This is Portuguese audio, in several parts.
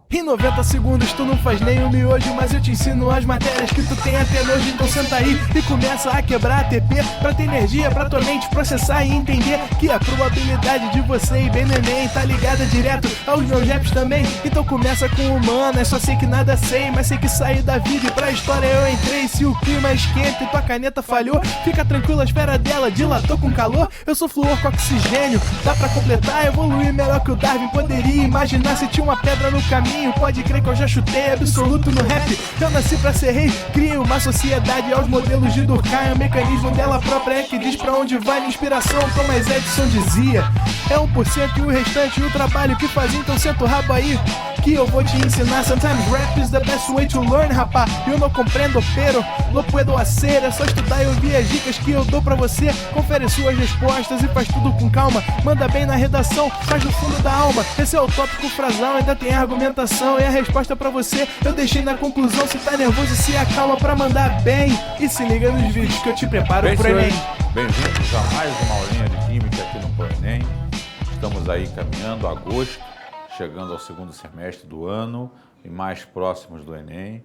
Em 90 segundos tu não faz nem um miojo, mas eu te ensino as matérias que tu tem até nojo. Então senta aí e começa a quebrar ATP pra ter energia, pra tua mente processar e entender que a probabilidade de você ir bem no Enem tá ligada direto aos meus raps também. Então começa com humanas, só sei que nada sei, mas sei que saí da vida e pra história eu entrei. Se o clima esquenta e tua caneta falhou, fica tranquilo, a esfera dela dilatou com calor. Eu sou flúor com oxigênio, dá pra completar, evoluir melhor que o Darwin poderia imaginar se tinha uma pedra no caminho. Pode crer que eu já chutei absoluto no rap. Eu nasci pra ser rei, crio uma sociedade aos modelos de Durkheim. O mecanismo dela própria é que diz pra onde vai minha inspiração. Thomas Edison dizia: é 1% e o restante o trabalho que fazia. Então senta o rabo aí que eu vou te ensinar. Sometimes rap is the best way to learn, rapá. Eu não compreendo, pero não puedo hacer. É só estudar e ouvir as dicas que eu dou pra você. Confere suas respostas e faz tudo com calma. Manda bem na redação, faz no fundo da alma. Esse é o tópico frasal, ainda tem argumentação. E a resposta pra você eu deixei na conclusão. Se tá nervoso, se acalma pra mandar bem. E se liga nos vídeos que eu te preparo pro Enem. Bem-vindos a mais uma aulinha de Química aqui no Enem. Estamos aí caminhando a agosto, chegando ao segundo semestre do ano e mais próximos do Enem.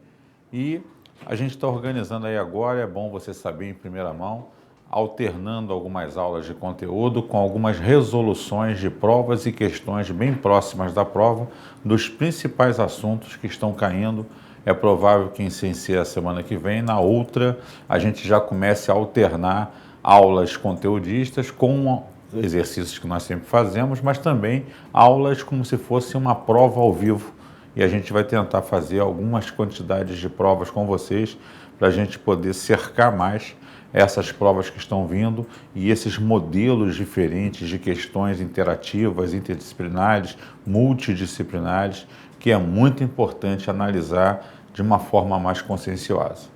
E a gente está organizando aí agora, é bom você saber em primeira mão, alternando algumas aulas de conteúdo com algumas resoluções de provas e questões bem próximas da prova dos principais assuntos que estão caindo. É provável que em CNC a semana que vem, na outra, a gente já comece a alternar aulas conteudistas com exercícios que nós sempre fazemos, mas também aulas como se fosse uma prova ao vivo. E a gente vai tentar fazer algumas quantidades de provas com vocês para a gente poder cercar mais essas provas que estão vindo e esses modelos diferentes de questões interativas, interdisciplinares, multidisciplinares, que é muito importante analisar de uma forma mais conscienciosa.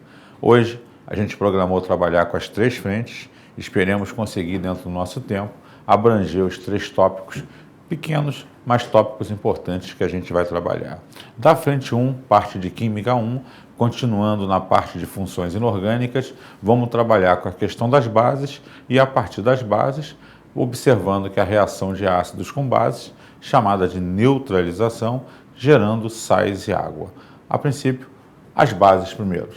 Hoje, a gente programou trabalhar com as 3 frentes, esperemos conseguir, dentro do nosso tempo, abranger os 3 tópicos pequenos, mas tópicos importantes que a gente vai trabalhar. Da frente 1, parte de Química 1, continuando na parte de funções inorgânicas, vamos trabalhar com a questão das bases e, a partir das bases, observando que a reação de ácidos com bases, chamada de neutralização, gerando sais e água. A princípio, as bases primeiro.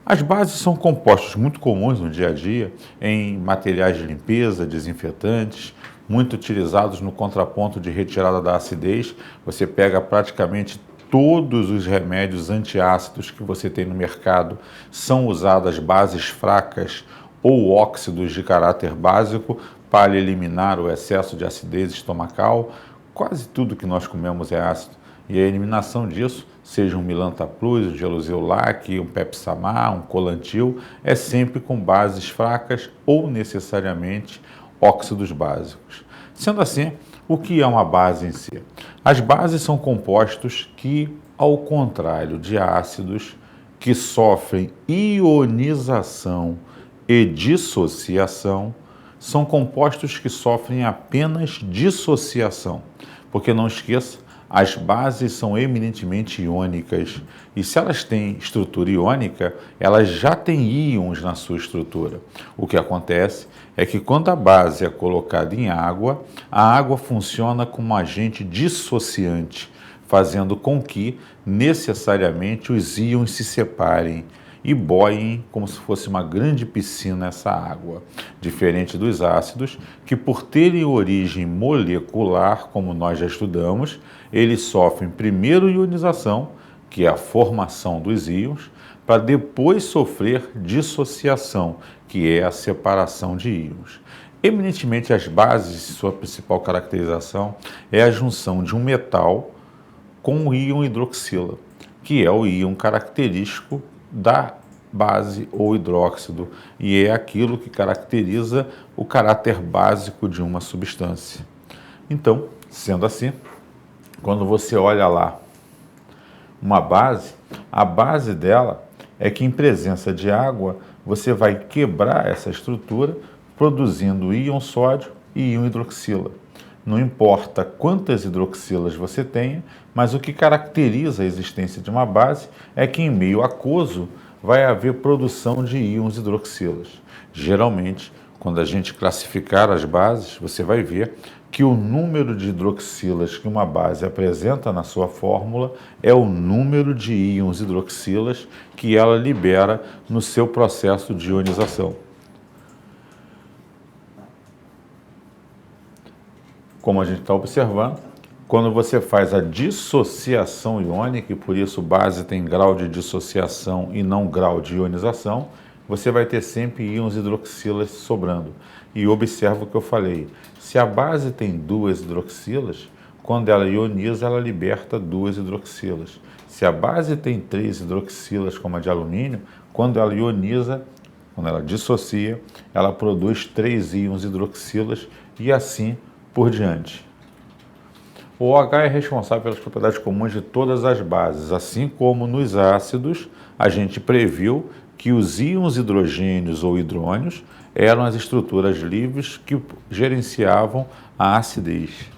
As bases são compostos muito comuns no dia a dia em materiais de limpeza, desinfetantes, muito utilizados no contraponto de retirada da acidez. Você pega praticamente todos os remédios antiácidos que você tem no mercado, são usadas bases fracas ou óxidos de caráter básico para eliminar o excesso de acidez estomacal. Quase tudo que nós comemos é ácido. E a eliminação disso, seja um Milanta Plus, um Gelusil-Lac, um Pepsamar, um Colantil, é sempre com bases fracas ou necessariamente óxidos básicos. Sendo assim, o que é uma base em si? As bases são compostos que, ao contrário de ácidos que sofrem ionização e dissociação, são compostos que sofrem apenas dissociação. Porque não esqueça, as bases são eminentemente iônicas e se elas têm estrutura iônica, elas já têm íons na sua estrutura. O que acontece é que quando a base é colocada em água, a água funciona como agente dissociante, fazendo com que necessariamente os íons se separem e boiem como se fosse uma grande piscina essa água. Diferente dos ácidos, que por terem origem molecular, como nós já estudamos, eles sofrem primeiro ionização, que é a formação dos íons, para depois sofrer dissociação, que é a separação de íons. Eminentemente, as bases, sua principal caracterização é a junção de um metal com o íon hidroxila, que é o íon característico da base ou hidróxido, e é aquilo que caracteriza o caráter básico de uma substância. Então, sendo assim, quando você olha lá uma base, a base dela é que em presença de água você vai quebrar essa estrutura produzindo íon sódio e íon hidroxila. Não importa quantas hidroxilas você tenha, mas o que caracteriza a existência de uma base é que em meio aquoso vai haver produção de íons hidroxilas, geralmente quando a gente classificar as bases, você vai ver que o número de hidroxilas que uma base apresenta na sua fórmula é o número de íons hidroxilas que ela libera no seu processo de ionização. Como a gente está observando, quando você faz a dissociação iônica, e por isso base tem grau de dissociação e não grau de ionização, você vai ter sempre íons hidroxilas sobrando. E observa o que eu falei, se a base tem 2 hidroxilas, quando ela ioniza, ela liberta 2 hidroxilas. Se a base tem 3 hidroxilas, como a de alumínio, quando ela ioniza, quando ela dissocia, ela produz 3 íons hidroxilas e assim por diante. O OH é responsável pelas propriedades comuns de todas as bases, assim como nos ácidos a gente previu que os íons hidrogênios ou hidrônios eram as estruturas livres que gerenciavam a acidez.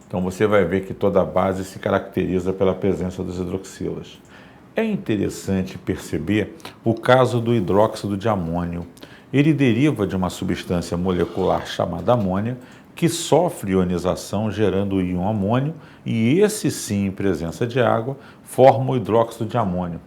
Então você vai ver que toda base se caracteriza pela presença dos hidroxilas. É interessante perceber o caso do hidróxido de amônio. Ele deriva de uma substância molecular chamada amônia, que sofre ionização gerando o íon amônio, e esse sim, em presença de água, forma o hidróxido de amônio.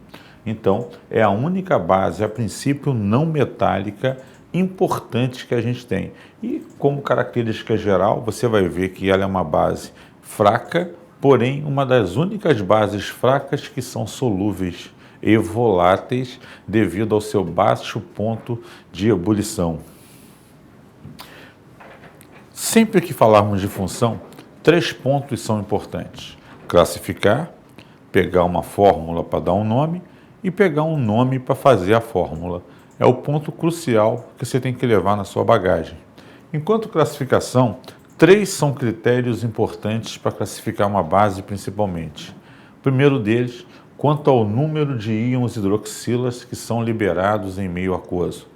Então, é a única base, a princípio, não metálica importante que a gente tem. E, como característica geral, você vai ver que ela é uma base fraca, porém, uma das únicas bases fracas que são solúveis e voláteis devido ao seu baixo ponto de ebulição. Sempre que falarmos de função, 3 pontos são importantes: classificar, pegar uma fórmula para dar um nome e pegar um nome para fazer a fórmula. É o ponto crucial que você tem que levar na sua bagagem. Enquanto classificação, 3 são critérios importantes para classificar uma base principalmente. O primeiro deles, quanto ao número de íons hidroxilas que são liberados em meio aquoso.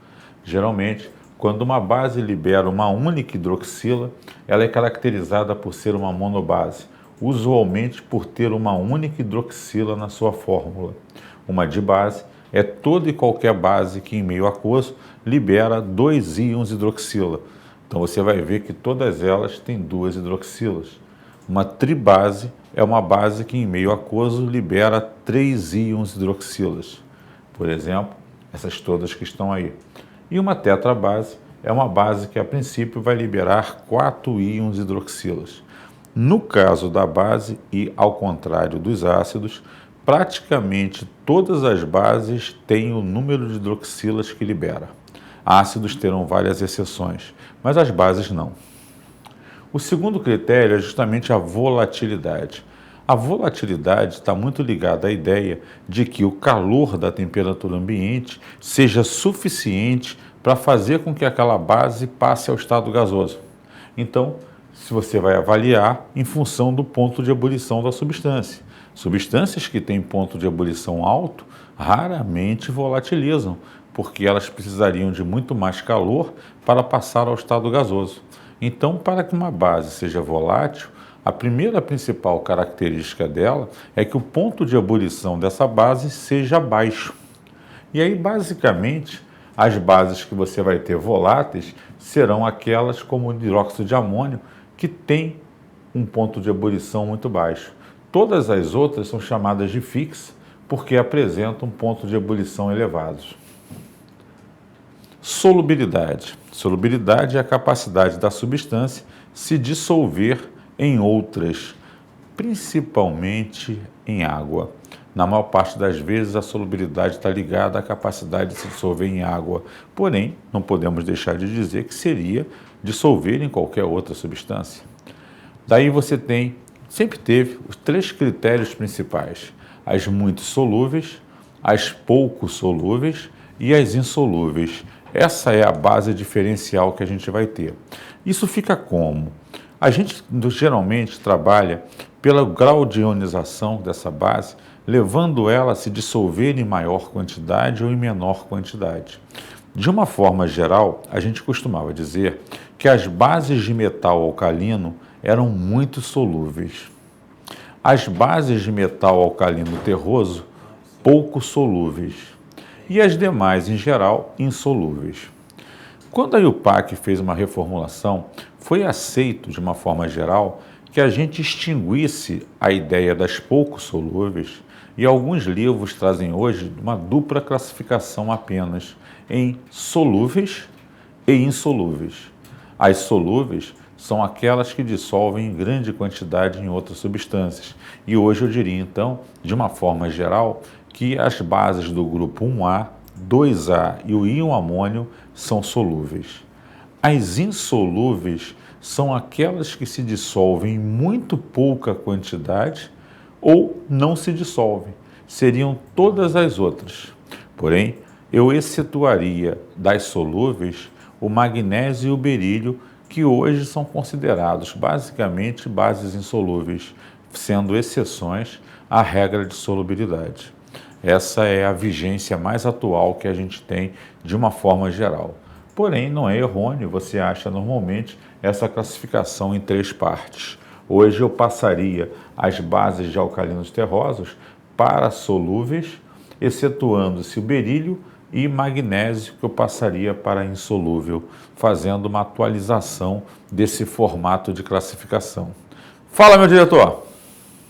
Geralmente, quando uma base libera uma única hidroxila, ela é caracterizada por ser uma monobase, usualmente por ter uma única hidroxila na sua fórmula. Uma dibase é toda e qualquer base que em meio aquoso libera 2 íons hidroxila. Então você vai ver que todas elas têm 2 hidroxilas. Uma tribase é uma base que em meio aquoso libera 3 íons hidroxilas. Por exemplo, essas todas que estão aí. E uma tetrabase é uma base que a princípio vai liberar 4 íons hidroxilas. No caso da base, e ao contrário dos ácidos, praticamente todas as bases têm o número de hidroxilas que libera. Ácidos terão várias exceções, mas as bases não. O segundo critério é justamente a volatilidade. A volatilidade está muito ligada à ideia de que o calor da temperatura ambiente seja suficiente para fazer com que aquela base passe ao estado gasoso. Então, se você vai avaliar em função do ponto de ebulição da substância. Substâncias que têm ponto de ebulição alto raramente volatilizam, porque elas precisariam de muito mais calor para passar ao estado gasoso. Então, para que uma base seja volátil, a primeira principal característica dela é que o ponto de ebulição dessa base seja baixo. E aí, basicamente, as bases que você vai ter voláteis serão aquelas como o hidróxido de amônio, que tem um ponto de ebulição muito baixo. Todas as outras são chamadas de fixa porque apresentam um ponto de ebulição elevados. Solubilidade. Solubilidade é a capacidade da substância se dissolver em outras, principalmente em água. Na maior parte das vezes, a solubilidade está ligada à capacidade de se dissolver em água. Porém, não podemos deixar de dizer que seria dissolver em qualquer outra substância. Daí você sempre teve os 3 critérios principais: as muito solúveis, as pouco solúveis e as insolúveis. Essa é a base diferencial que a gente vai ter. Isso fica como? A gente geralmente trabalha pelo grau de ionização dessa base, levando ela a se dissolver em maior quantidade ou em menor quantidade. De uma forma geral, a gente costumava dizer que as bases de metal alcalino eram muito solúveis. As bases de metal alcalino terroso, pouco solúveis. e as demais, em geral, insolúveis. Quando a IUPAC fez uma reformulação, foi aceito, de uma forma geral, que a gente extinguisse a ideia das pouco solúveis, e alguns livros trazem hoje uma dupla classificação apenas em solúveis e insolúveis. As solúveis são aquelas que dissolvem em grande quantidade em outras substâncias. E hoje eu diria, então, de uma forma geral, que as bases do grupo 1A, 2A e o íon amônio são solúveis. As insolúveis são aquelas que se dissolvem em muito pouca quantidade ou não se dissolvem. Seriam todas as outras. Porém, eu excetuaria das solúveis o magnésio e o berílio, que hoje são considerados basicamente bases insolúveis, sendo exceções à regra de solubilidade. Essa é a vigência mais atual que a gente tem de uma forma geral. Porém, não é errôneo, você acha normalmente essa classificação em 3 partes. Hoje eu passaria as bases de alcalinos terrosos para solúveis, excetuando-se o berílio e magnésio, que eu passaria para insolúvel, fazendo uma atualização desse formato de classificação. Fala, meu diretor!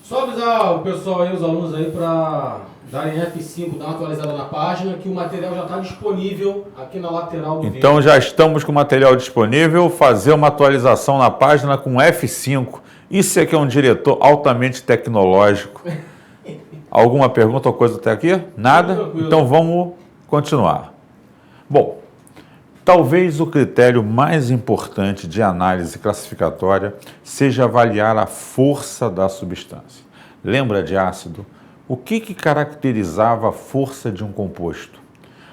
Só avisar o pessoal aí, os alunos aí, para darem F5, dar uma atualizada na página, que o material já está disponível aqui na lateral do vídeo. Então já estamos com o material disponível, fazer uma atualização na página com F5. Isso aqui é um diretor altamente tecnológico. Alguma pergunta ou coisa até aqui? Nada? Então vamos continuar. Bom, talvez o critério mais importante de análise classificatória seja avaliar a força da substância. Lembra de ácido? O que caracterizava a força de um composto?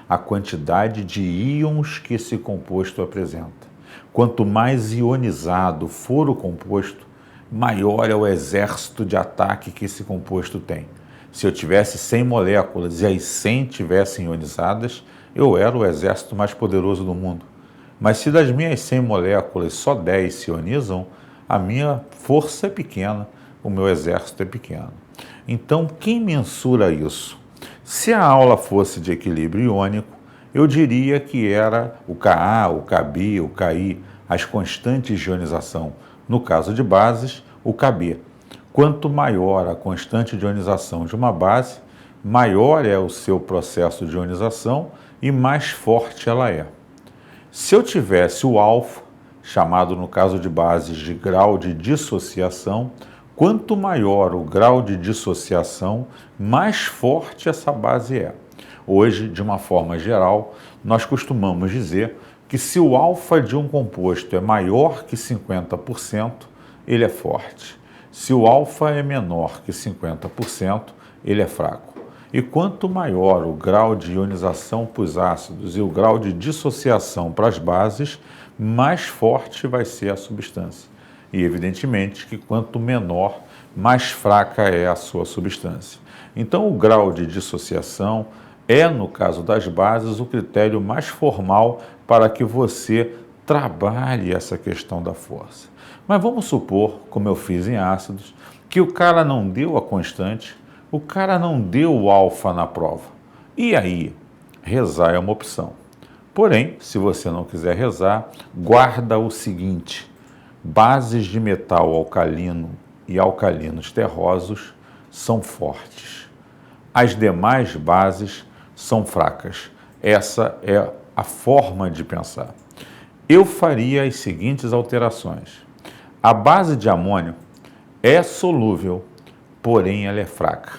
A quantidade de íons que esse composto apresenta. Quanto mais ionizado for o composto, maior é o exército de ataque que esse composto tem. Se eu tivesse 100 moléculas e as 100 tivessem ionizadas, eu era o exército mais poderoso do mundo. Mas se das minhas 100 moléculas só 10 se ionizam, a minha força é pequena, o meu exército é pequeno. Então, quem mensura isso? Se a aula fosse de equilíbrio iônico, eu diria que era o Ka, o Kb, o Ki, as constantes de ionização. No caso de bases, o Kb. Quanto maior a constante de ionização de uma base, maior é o seu processo de ionização e mais forte ela é. Se eu tivesse o alfa, chamado no caso de bases de grau de dissociação, quanto maior o grau de dissociação, mais forte essa base é. Hoje, de uma forma geral, nós costumamos dizer que se o alfa de um composto é maior que 50%, ele é forte. Se o alfa é menor que 50%, ele é fraco. E quanto maior o grau de ionização para os ácidos e o grau de dissociação para as bases, mais forte vai ser a substância. E, evidentemente, que quanto menor, mais fraca é a sua substância. Então, o grau de dissociação é, no caso das bases, o critério mais formal para que você trabalhe essa questão da força. Mas vamos supor, como eu fiz em ácidos, que o cara não deu a constante, o cara não deu o alfa na prova. E aí, rezar é uma opção. Porém, se você não quiser rezar, guarda o seguinte: bases de metal alcalino e alcalinos terrosos são fortes. As demais bases são fracas. Essa é a forma de pensar. Eu faria as seguintes alterações. A base de amônio é solúvel, porém ela é fraca.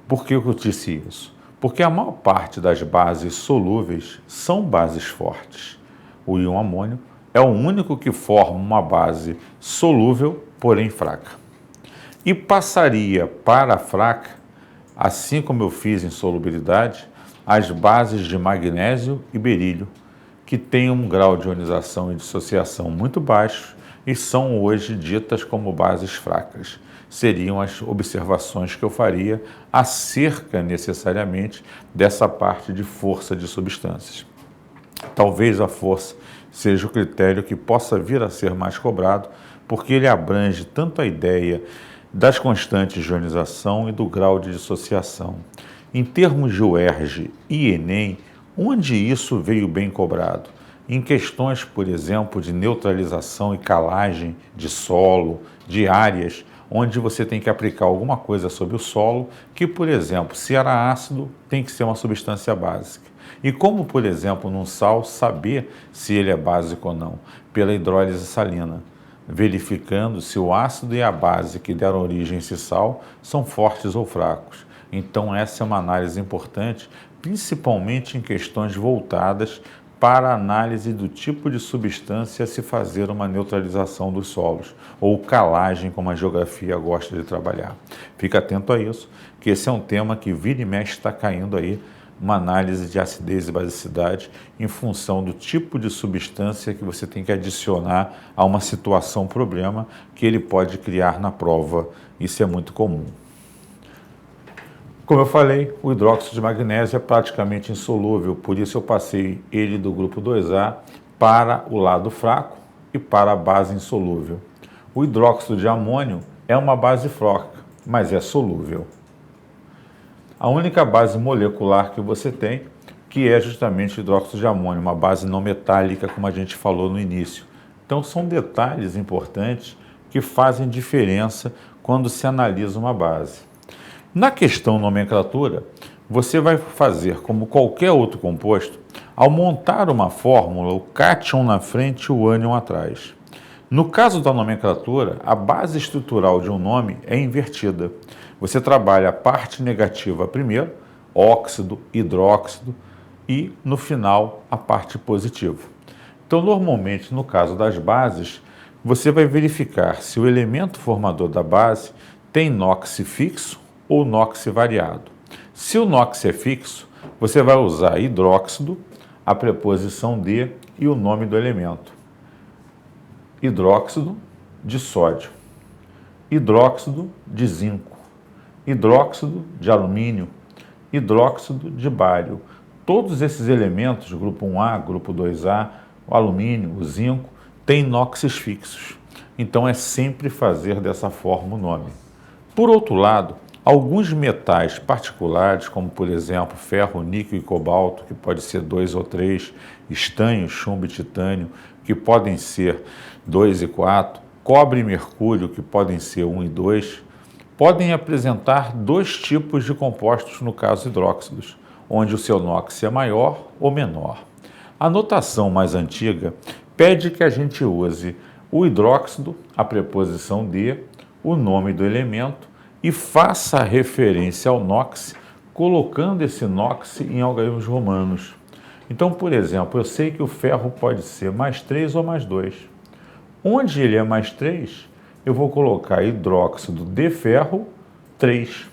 Por que eu disse isso? Porque a maior parte das bases solúveis são bases fortes. O íon amônio é o único que forma uma base solúvel, porém fraca. E passaria para a fraca, assim como eu fiz em solubilidade, as bases de magnésio e berílio, que têm um grau de ionização e dissociação muito baixo e são hoje ditas como bases fracas. Seriam as observações que eu faria acerca, necessariamente, dessa parte de força de substâncias. Talvez a força seja o critério que possa vir a ser mais cobrado, porque ele abrange tanto a ideia das constantes de ionização e do grau de dissociação. Em termos de UERJ e Enem, onde isso veio bem cobrado? Em questões, por exemplo, de neutralização e calagem de solo, de áreas, onde você tem que aplicar alguma coisa sobre o solo, que, por exemplo, se era ácido, tem que ser uma substância básica. E como, por exemplo, num sal, saber se ele é básico ou não? Pela hidrólise salina, verificando se o ácido e a base que deram origem a esse sal são fortes ou fracos. Então essa é uma análise importante, principalmente em questões voltadas para a análise do tipo de substância a se fazer uma neutralização dos solos, ou calagem, como a geografia gosta de trabalhar. Fica atento a isso, que esse é um tema que vira e mexe está caindo aí, uma análise de acidez e basicidade em função do tipo de substância que você tem que adicionar a uma situação problema que ele pode criar na prova. Isso é muito comum. Como eu falei, o hidróxido de magnésio é praticamente insolúvel, por isso eu passei ele do grupo 2A para o lado fraco e para a base insolúvel. O hidróxido de amônio é uma base fraca, mas é solúvel. A única base molecular que você tem, que é justamente o hidróxido de amônio, uma base não metálica, como a gente falou no início. Então são detalhes importantes que fazem diferença quando se analisa uma base. Na questão nomenclatura, você vai fazer como qualquer outro composto, ao montar uma fórmula, o cátion na frente e o ânion atrás. No caso da nomenclatura, a base estrutural de um nome é invertida. Você trabalha a parte negativa primeiro, óxido, hidróxido, e no final a parte positiva. Então, normalmente, no caso das bases, você vai verificar se o elemento formador da base tem NOx fixo ou NOx variado. Se o NOx é fixo, você vai usar hidróxido, a preposição de e o nome do elemento. Hidróxido de sódio, hidróxido de zinco, hidróxido de alumínio, hidróxido de bário. Todos esses elementos, grupo 1A, grupo 2A, o alumínio, o zinco, têm NOx fixos. Então é sempre fazer dessa forma o nome. Por outro lado, alguns metais particulares, como por exemplo ferro, níquel e cobalto, que pode ser 2 ou 3, estanho, chumbo e titânio, que podem ser 2 e 4, cobre e mercúrio, que podem ser 1 e 2, podem apresentar dois tipos de compostos, no caso hidróxidos, onde o seu NOx é maior ou menor. A notação mais antiga pede que a gente use o hidróxido, a preposição de, o nome do elemento, e faça a referência ao NOx, colocando esse NOx em algarismos romanos. Então, por exemplo, eu sei que o ferro pode ser mais 3 ou mais 2. Onde ele é mais 3, eu vou colocar hidróxido de ferro 3.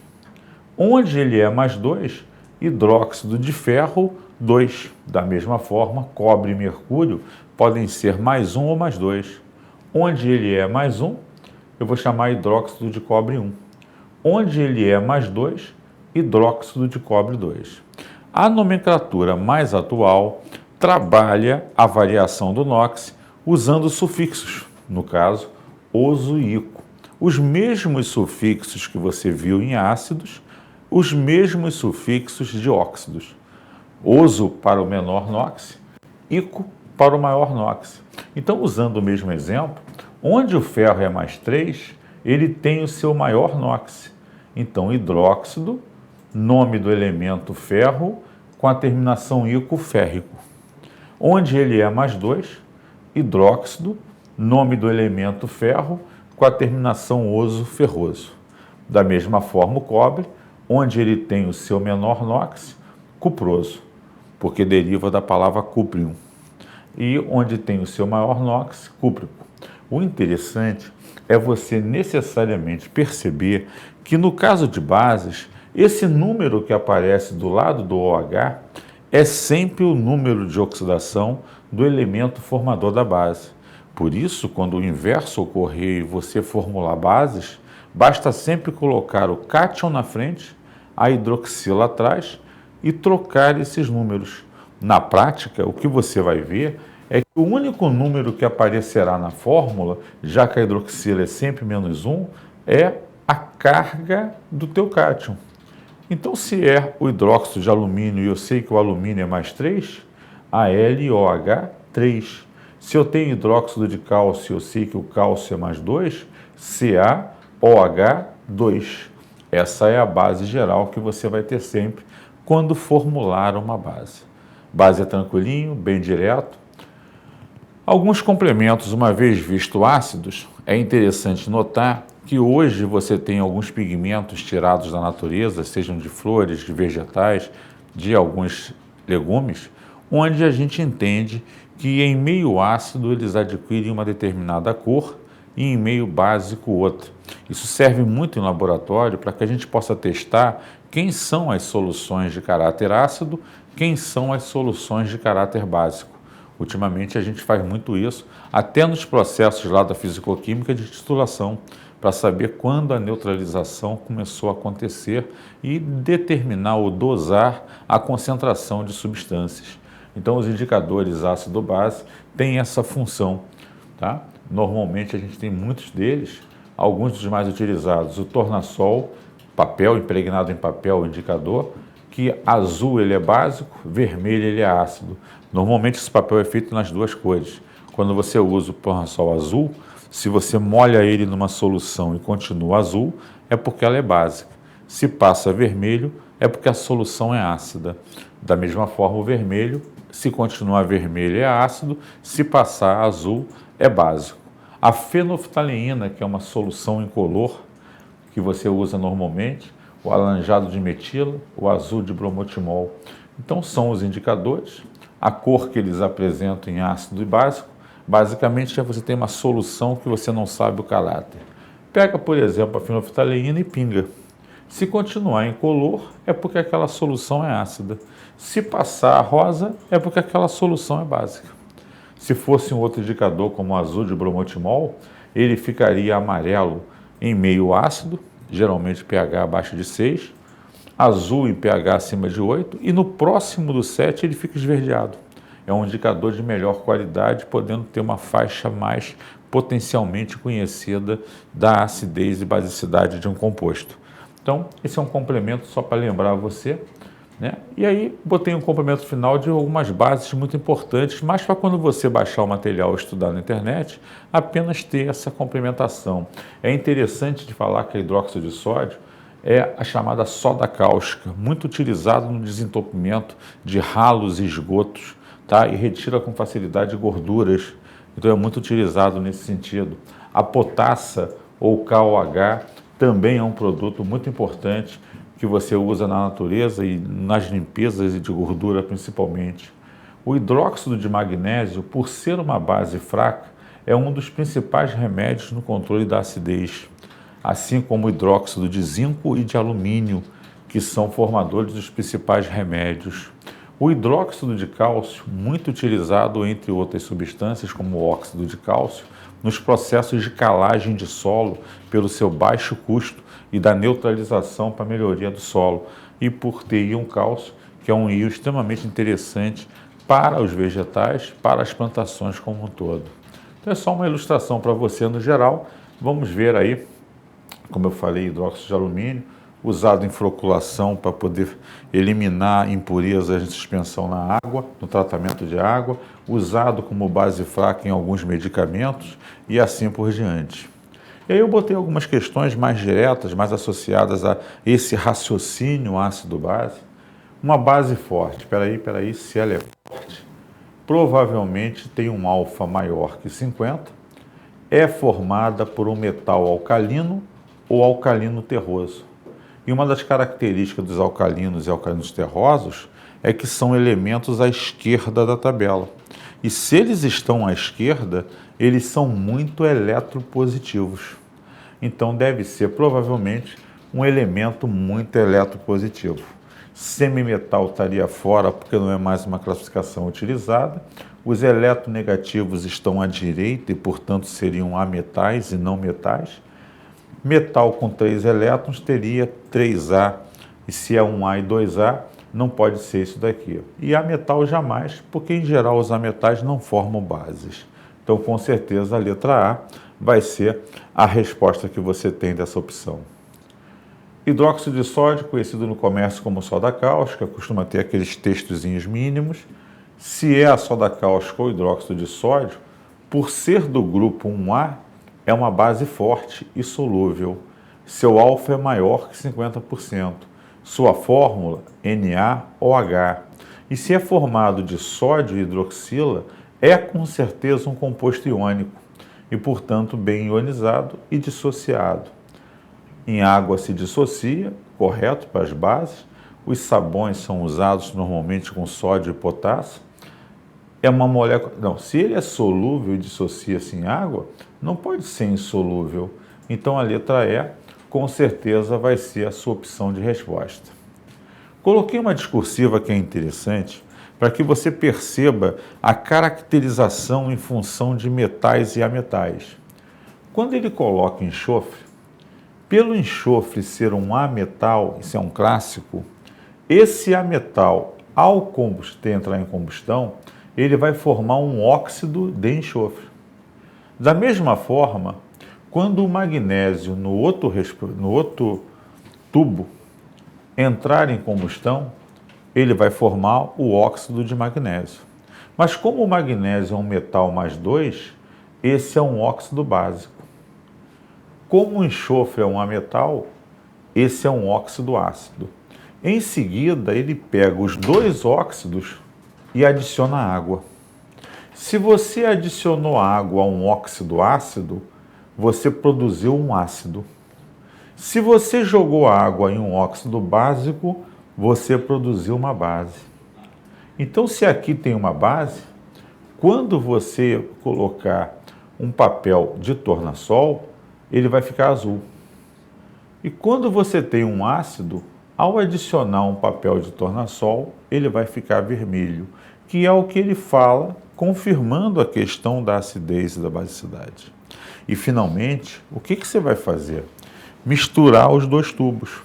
Onde ele é mais 2, hidróxido de ferro 2. Da mesma forma, cobre e mercúrio podem ser mais 1 ou mais 2. Onde ele é mais 1, eu vou chamar hidróxido de cobre 1. Onde ele é mais 2, hidróxido de cobre 2. A nomenclatura mais atual trabalha a variação do NOx usando sufixos, no caso, oso e ico. Os mesmos sufixos que você viu em ácidos, os mesmos sufixos de óxidos. Oso para o menor NOx, ico para o maior NOx. Então, usando o mesmo exemplo, onde o ferro é mais 3, ele tem o seu maior NOx. Então, hidróxido, nome do elemento ferro, com a terminação ico, férrico. Onde ele é mais 2, hidróxido, nome do elemento ferro, com a terminação oso, ferroso. Da mesma forma, o cobre, onde ele tem o seu menor NOx, cuproso, porque deriva da palavra cuprium. E onde tem o seu maior NOx, cúprico. O interessante é você necessariamente perceber que no caso de bases, esse número que aparece do lado do OH é sempre o número de oxidação do elemento formador da base. Por isso, quando o inverso ocorrer e você formular bases, basta sempre colocar o cátion na frente, a hidroxila atrás e trocar esses números. Na prática, o que você vai ver é que o único número que aparecerá na fórmula, já que a hidroxila é sempre -1, é a carga do teu cátion. Então, se é o hidróxido de alumínio e eu sei que o alumínio é mais 3, AlOH3. Se eu tenho hidróxido de cálcio, eu sei que o cálcio é mais 2, CaOH2. Essa é a base geral que você vai ter sempre quando formular uma base. Base é tranquilinho, bem direto. Alguns complementos, uma vez visto ácidos, é interessante notar que hoje você tem alguns pigmentos tirados da natureza, sejam de flores, de vegetais, de alguns legumes, onde a gente entende que em meio ácido eles adquirem uma determinada cor e em meio básico outra. Isso serve muito em laboratório para que a gente possa testar quem são as soluções de caráter ácido, quem são as soluções de caráter básico. Ultimamente a gente faz muito isso, até nos processos lá da fisicoquímica de titulação, para saber quando a neutralização começou a acontecer e determinar ou dosar a concentração de substâncias. Então, os indicadores ácido-base têm essa função, tá? Normalmente, a gente tem muitos deles, alguns dos mais utilizados, o tornassol, papel, impregnado em papel, indicador, que azul ele é básico, vermelho ele é ácido. Normalmente, esse papel é feito nas duas cores. Quando você usa o tornassol azul, se você molha ele numa solução e continua azul, é porque ela é básica. Se passa vermelho, é porque a solução é ácida. Da mesma forma, o vermelho, se continuar vermelho, é ácido, se passar azul, é básico. A fenolftaleína, que é uma solução incolor, que você usa normalmente, o alaranjado de metila, o azul de bromotimol. Então, são os indicadores, a cor que eles apresentam em ácido e básico. Basicamente, você tem uma solução que você não sabe o caráter. Pega, por exemplo, a fenolftaleína e pinga. Se continuar incolor, é porque aquela solução é ácida. Se passar a rosa, é porque aquela solução é básica. Se fosse um outro indicador, como o azul de bromotimol, ele ficaria amarelo em meio ácido, geralmente pH abaixo de 6, azul em pH acima de 8, e no próximo do 7 ele fica esverdeado. É um indicador de melhor qualidade, podendo ter uma faixa mais potencialmente conhecida da acidez e basicidade de um composto. Então, esse é um complemento só para lembrar você, né? E aí, botei um complemento final de algumas bases muito importantes, mas para quando você baixar o material ou estudar na internet, apenas ter essa complementação. É interessante de falar que a hidróxido de sódio é a chamada soda cáustica, muito utilizado no desentupimento de ralos e esgotos, tá? E retira com facilidade gorduras, então é muito utilizado nesse sentido. A potassa ou KOH também é um produto muito importante que você usa na natureza e nas limpezas e de gordura principalmente. O hidróxido de magnésio, por ser uma base fraca, é um dos principais remédios no controle da acidez, assim como o hidróxido de zinco e de alumínio, que são formadores dos principais remédios. O hidróxido de cálcio, muito utilizado entre outras substâncias, como o óxido de cálcio, nos processos de calagem de solo, pelo seu baixo custo e da neutralização para a melhoria do solo, e por ter íon cálcio, que é um íon extremamente interessante para os vegetais, para as plantações como um todo. Então é só uma ilustração para você no geral. Vamos ver aí, como eu falei, hidróxido de alumínio, usado em floculação para poder eliminar impurezas de suspensão na água, no tratamento de água, usado como base fraca em alguns medicamentos e assim por diante. E aí eu botei algumas questões mais diretas, mais associadas a esse raciocínio ácido-base. Uma base forte, espera aí, se ela é forte, provavelmente tem um alfa maior que 50, é formada por um metal alcalino ou alcalino terroso. E uma das características dos alcalinos e alcalinos terrosos é que são elementos à esquerda da tabela. E se eles estão à esquerda, eles são muito eletropositivos. Então deve ser provavelmente um elemento muito eletropositivo. Semimetal estaria fora porque não é mais uma classificação utilizada. Os eletronegativos estão à direita e, portanto, seriam ametais e não metais. Metal com 3 elétrons teria 3A, e se é 1A e 2A, não pode ser isso daqui. E ametal jamais, porque em geral os ametais não formam bases. Então, com certeza, a letra A vai ser a resposta que você tem dessa opção. Hidróxido de sódio, conhecido no comércio como soda cáustica, costuma ter aqueles textozinhos mínimos. Se é a soda cáustica ou hidróxido de sódio, por ser do grupo 1A, é uma base forte e solúvel. Seu alfa é maior que 50%. Sua fórmula, NaOH. E se é formado de sódio e hidroxila, é com certeza um composto iônico e, portanto, bem ionizado e dissociado. Em água se dissocia, correto, para as bases. Os sabões são usados normalmente com sódio e potássio. É uma molécula... Não, se ele é solúvel e dissocia-se em água, não pode ser insolúvel. Então, a letra E, com certeza, vai ser a sua opção de resposta. Coloquei uma discursiva que é interessante para que você perceba a caracterização em função de metais e ametais. Quando ele coloca enxofre, pelo enxofre ser um ametal, isso é um clássico, esse ametal, ao entrar em combustão, ele vai formar um óxido de enxofre. Da mesma forma, quando o magnésio no outro tubo entrar em combustão, ele vai formar o óxido de magnésio. Mas como o magnésio é um metal mais 2, esse é um óxido básico. Como o enxofre é um ametal, esse é um óxido ácido. Em seguida, ele pega os dois óxidos e adiciona água. Se você adicionou água a um óxido ácido, você produziu um ácido. Se você jogou água em um óxido básico, você produziu uma base. Então, se aqui tem uma base, quando você colocar um papel de tornassol, ele vai ficar azul. E quando você tem um ácido, ao adicionar um papel de tornassol, ele vai ficar vermelho, que é o que ele fala, confirmando a questão da acidez e da basicidade. E, finalmente, o que você vai fazer? Misturar os dois tubos.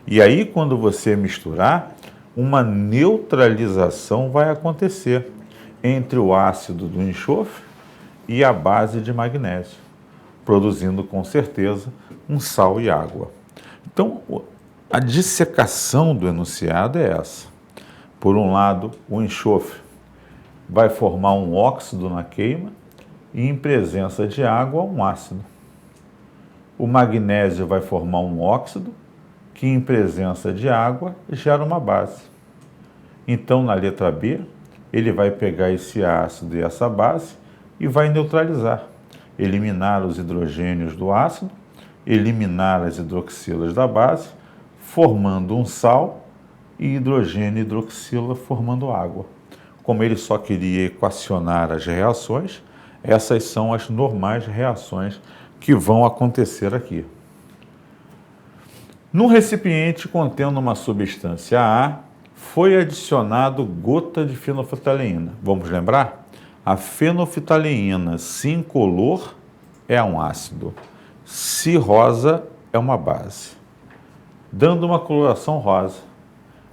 E aí, quando você misturar, uma neutralização vai acontecer entre o ácido do enxofre e a base de magnésio, produzindo, com certeza, um sal e água. Então, a dissecação do enunciado é essa. Por um lado, o enxofre vai formar um óxido na queima e, em presença de água, um ácido. O magnésio vai formar um óxido que, em presença de água, gera uma base. Então, na letra B, ele vai pegar esse ácido e essa base e vai neutralizar, eliminar os hidrogênios do ácido, eliminar as hidroxilas da base, formando um sal, e hidrogênio e hidroxila formando água. Como ele só queria equacionar as reações, essas são as normais reações que vão acontecer aqui. Num recipiente contendo uma substância A, foi adicionado gota de fenolftaleína. Vamos lembrar? A fenolftaleína, se incolor, é um ácido. Se rosa, é uma base, dando uma coloração rosa.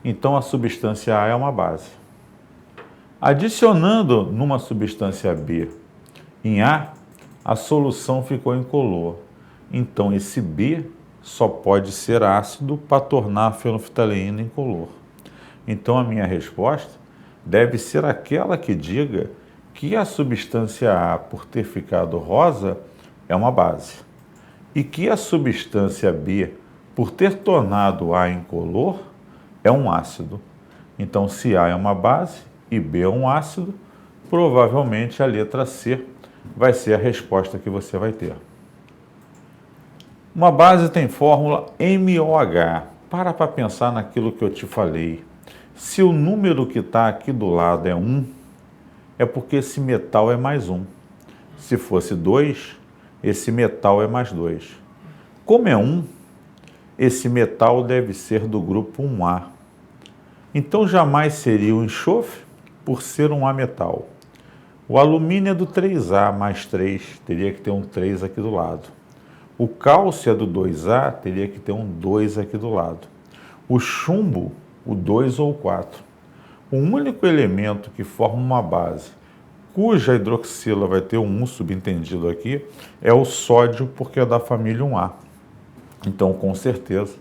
Então, a substância A é uma base. Adicionando numa substância B em A, a solução ficou incolor. Então, esse B só pode ser ácido para tornar a fenolftaleína incolor. Então, a minha resposta deve ser aquela que diga que a substância A, por ter ficado rosa, é uma base. E que a substância B, por ter tornado A incolor, é um ácido. Então, se A é uma base e B é um ácido, provavelmente a letra C vai ser a resposta que você vai ter. Uma base tem fórmula MOH. Para pensar naquilo que eu te falei. Se o número que está aqui do lado é 1, é porque esse metal é mais 1. Se fosse 2, esse metal é mais 2. Como é 1, esse metal deve ser do grupo 1A. Então, jamais seria o enxofre, por ser um ametal. O alumínio é do 3A mais 3, teria que ter um 3 aqui do lado. O cálcio é do 2A, teria que ter um 2 aqui do lado. O chumbo, o 2 ou o 4. O único elemento que forma uma base, cuja hidroxila vai ter um subentendido aqui, é o sódio, porque é da família 1A. Então, com certeza,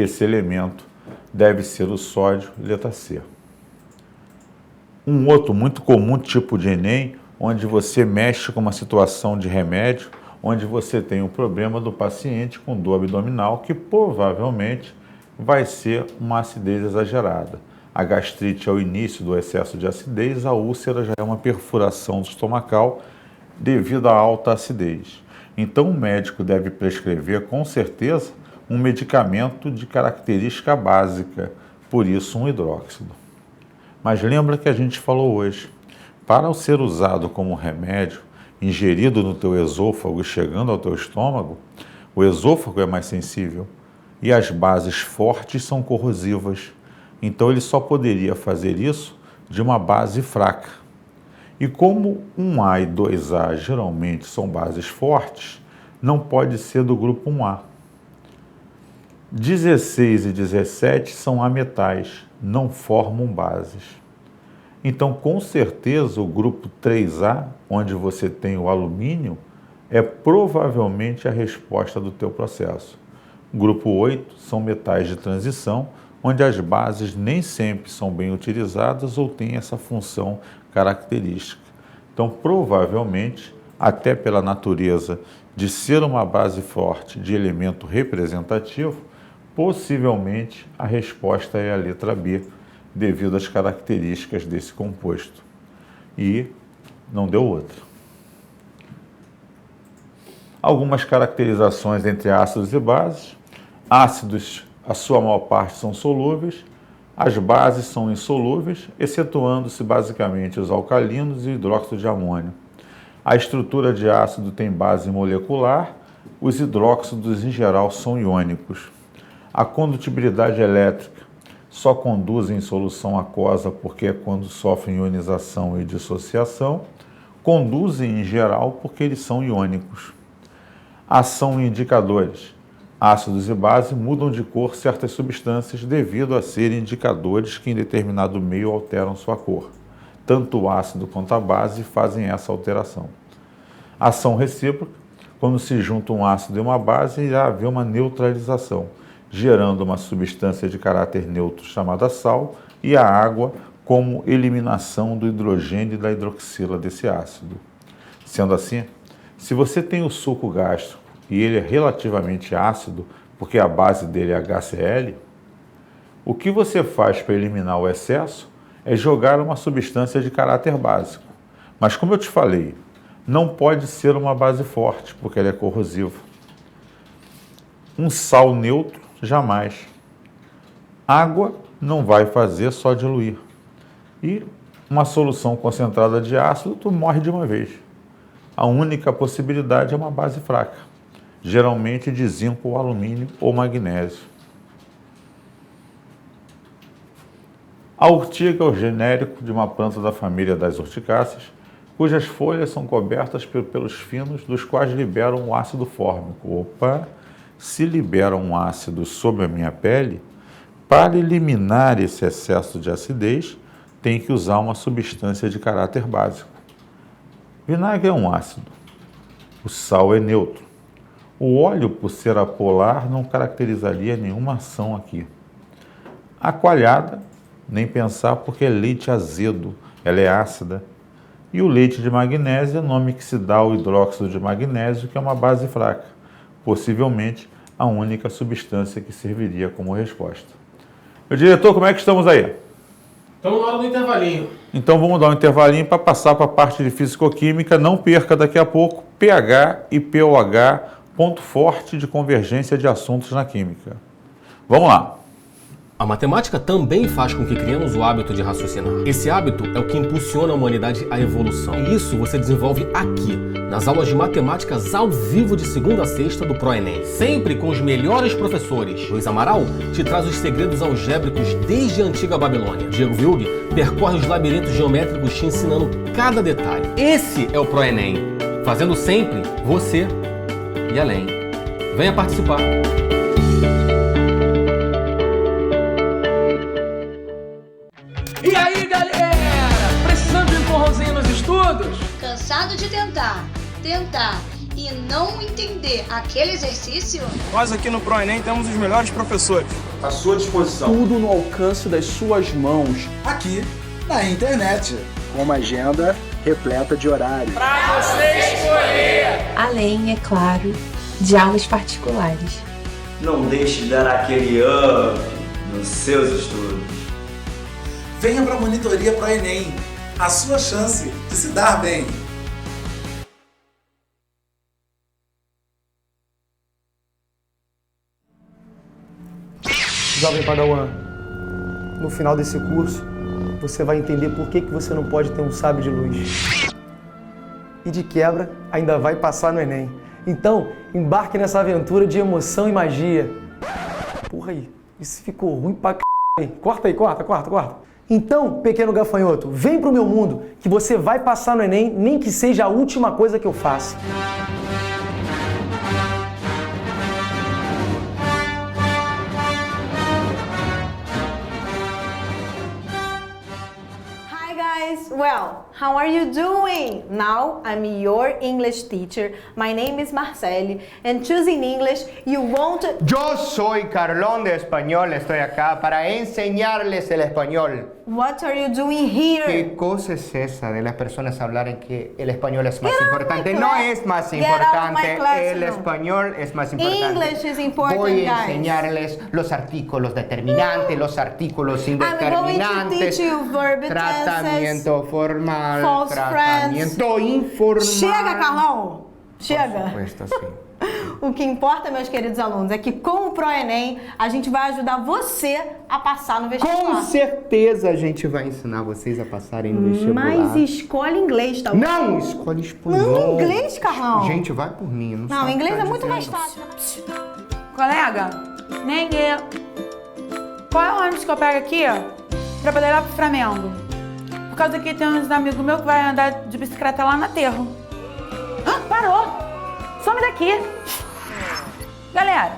esse elemento deve ser o sódio, letra C. Um outro muito comum tipo de Enem, onde você mexe com uma situação de remédio, onde você tem um problema do paciente com dor abdominal, que provavelmente vai ser uma acidez exagerada. A gastrite é o início do excesso de acidez, a úlcera já é uma perfuração estomacal devido à alta acidez. Então o médico deve prescrever com certeza um medicamento de característica básica, por isso um hidróxido. Mas lembra que a gente falou hoje, para ser usado como remédio, ingerido no teu esôfago e chegando ao teu estômago, o esôfago é mais sensível e as bases fortes são corrosivas. Então ele só poderia fazer isso de uma base fraca. E como 1A e 2A geralmente são bases fortes, não pode ser do grupo 1A. 16 e 17 são ametais, não formam bases. Então, com certeza, o grupo 3A, onde você tem o alumínio, é provavelmente a resposta do teu processo. Grupo 8 são metais de transição, onde as bases nem sempre são bem utilizadas ou têm essa função característica. Então, provavelmente, até pela natureza de ser uma base forte de elemento representativo, possivelmente a resposta é a letra B, devido às características desse composto. E não deu outra. Algumas caracterizações entre ácidos e bases. Ácidos, a sua maior parte são solúveis, as bases são insolúveis, excetuando-se basicamente os alcalinos e o hidróxido de amônio. A estrutura de ácido tem base molecular, os hidróxidos em geral são iônicos. A condutibilidade elétrica só conduzem em solução aquosa porque é quando sofrem ionização e dissociação, conduzem em geral porque eles são iônicos. Ação em indicadores. Ácidos e base mudam de cor certas substâncias devido a serem indicadores que em determinado meio alteram sua cor. Tanto o ácido quanto a base fazem essa alteração. Ação recíproca. Quando se junta um ácido e uma base, irá haver uma neutralização, gerando uma substância de caráter neutro chamada sal e a água como eliminação do hidrogênio e da hidroxila desse ácido. Sendo assim, se você tem o suco gástrico e ele é relativamente ácido, porque a base dele é HCl, o que você faz para eliminar o excesso é jogar uma substância de caráter básico. Mas como eu te falei, não pode ser uma base forte, porque ele é corrosivo. Um sal neutro, jamais. Água não vai fazer, só diluir. E uma solução concentrada de ácido, tu morre de uma vez. A única possibilidade é uma base fraca, geralmente de zinco ou alumínio ou magnésio. A urtiga é o genérico de uma planta da família das urticáceas, cujas folhas são cobertas pelos finos, dos quais liberam o ácido fórmico. Opa! Se libera um ácido sobre a minha pele, para eliminar esse excesso de acidez, tem que usar uma substância de caráter básico. Vinagre é um ácido. O sal é neutro. O óleo, por ser apolar, não caracterizaria nenhuma ação aqui. A coalhada, nem pensar porque é leite azedo, ela é ácida. E o leite de magnésio é o nome que se dá ao hidróxido de magnésio, que é uma base fraca, possivelmente a única substância que serviria como resposta. Meu diretor, como é que estamos aí? Estamos na hora do intervalinho. Então vamos dar um intervalinho para passar para a parte de físico-química. Não perca daqui a pouco pH e pOH, ponto forte de convergência de assuntos na química. Vamos lá. A matemática também faz com que criemos o hábito de raciocinar. Esse hábito é o que impulsiona a humanidade à evolução. E isso você desenvolve aqui, nas aulas de matemáticas ao vivo de segunda a sexta do ProEnem. Sempre com os melhores professores. Luiz Amaral te traz os segredos algébricos desde a antiga Babilônia. Diego Vilg percorre os labirintos geométricos te ensinando cada detalhe. Esse é o ProEnem, fazendo sempre você e além. Venha participar! E aí, galera? Precisando de um empurrãozinho nos estudos? Cansado de tentar e não entender aquele exercício? Nós aqui no ProEnem temos os melhores professores à sua disposição. Tudo no alcance das suas mãos. Aqui na internet. Com uma agenda repleta de horários. Pra você escolher! Além, é claro, de aulas particulares. Não deixe de dar aquele up nos seus estudos. Venha para a Monitoria ProEnem, a sua chance de se dar bem. Jovem Padawan, no final desse curso, você vai entender por que você não pode ter um sábio de luz. E de quebra, ainda vai passar no Enem. Então, embarque nessa aventura de emoção e magia. Porra aí, isso ficou ruim pra c... Corta aí, corta. Então, pequeno gafanhoto, vem pro meu mundo, que você vai passar no Enem, nem que seja a última coisa que eu faça. Well, how are you doing? Now I'm your English teacher. My name is Marceli, and choosing English, you won't... Yo soy Carlón de Español, estoy acá para enseñarles el español. What are you doing here? ¿Qué cosa es esa de las personas hablar en que el español es más importante? No es más Get out of my importante, classroom. el español es más importante. English is important, Voy a guys. enseñarles los artículos determinantes, los artículos I'm going to indeterminantes, teach you verb tratamiento formal, false tratamiento informal. Chega, Carlão! Chega! Por supuesto, sim. O que importa, meus queridos alunos, é que com o ProEnem a gente vai ajudar você a passar no vestibular. Com certeza a gente vai ensinar vocês a passarem no vestibular. Mas escolhe inglês, tá bom? Não, escolhe espanhol. Não, inglês, Carlão. Gente, vai por mim. Não, inglês é muito mais fácil. Colega, nem eu. Qual é o ônibus que eu pego aqui pra poder ir lá pro Flamengo? Por causa que tem uns amigos meus que vai andar de bicicleta lá no aterro. Parou! Some daqui! Galera,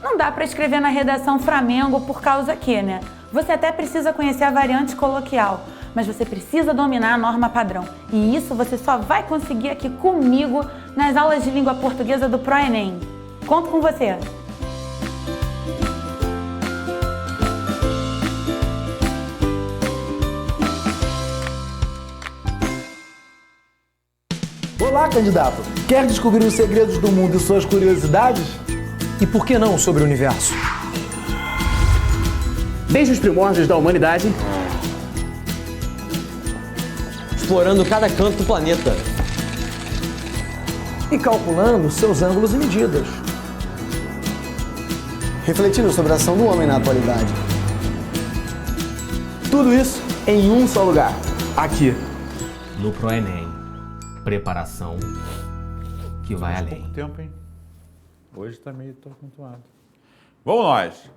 não dá pra escrever na redação Flamengo por causa que, né? Você até precisa conhecer a variante coloquial, mas você precisa dominar a norma padrão. E isso você só vai conseguir aqui comigo nas aulas de língua portuguesa do ProEnem. Conto com você! Olá, candidato. Quer descobrir os segredos do mundo e suas curiosidades? E por que não sobre o universo? Desde os primórdios da humanidade, explorando cada canto do planeta e calculando seus ângulos e medidas, refletindo sobre a ação do homem na atualidade. Tudo isso em um só lugar, aqui no ProEnem. Preparação que vai além. Pouco tempo, hein? Hoje está meio tumultuado. Vamos nós.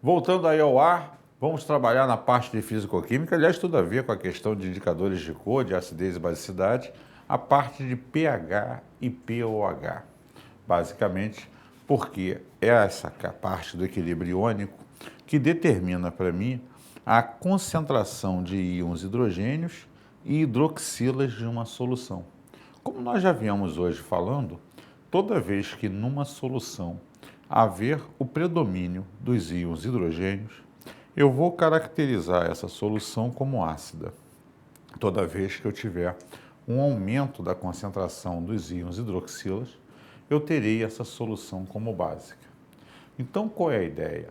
Voltando aí ao ar, vamos trabalhar na parte de físico-química, aliás, tudo a ver com a questão de indicadores de cor, de acidez e basicidade, a parte de pH e pOH. Basicamente, porque é essa parte do equilíbrio iônico que determina para mim a concentração de íons hidrogênios e hidroxilas de uma solução. Como nós já viemos hoje falando, toda vez que numa solução haver o predomínio dos íons hidrogênios, eu vou caracterizar essa solução como ácida. Toda vez que eu tiver um aumento da concentração dos íons hidroxilas, eu terei essa solução como básica. Então, qual é a ideia?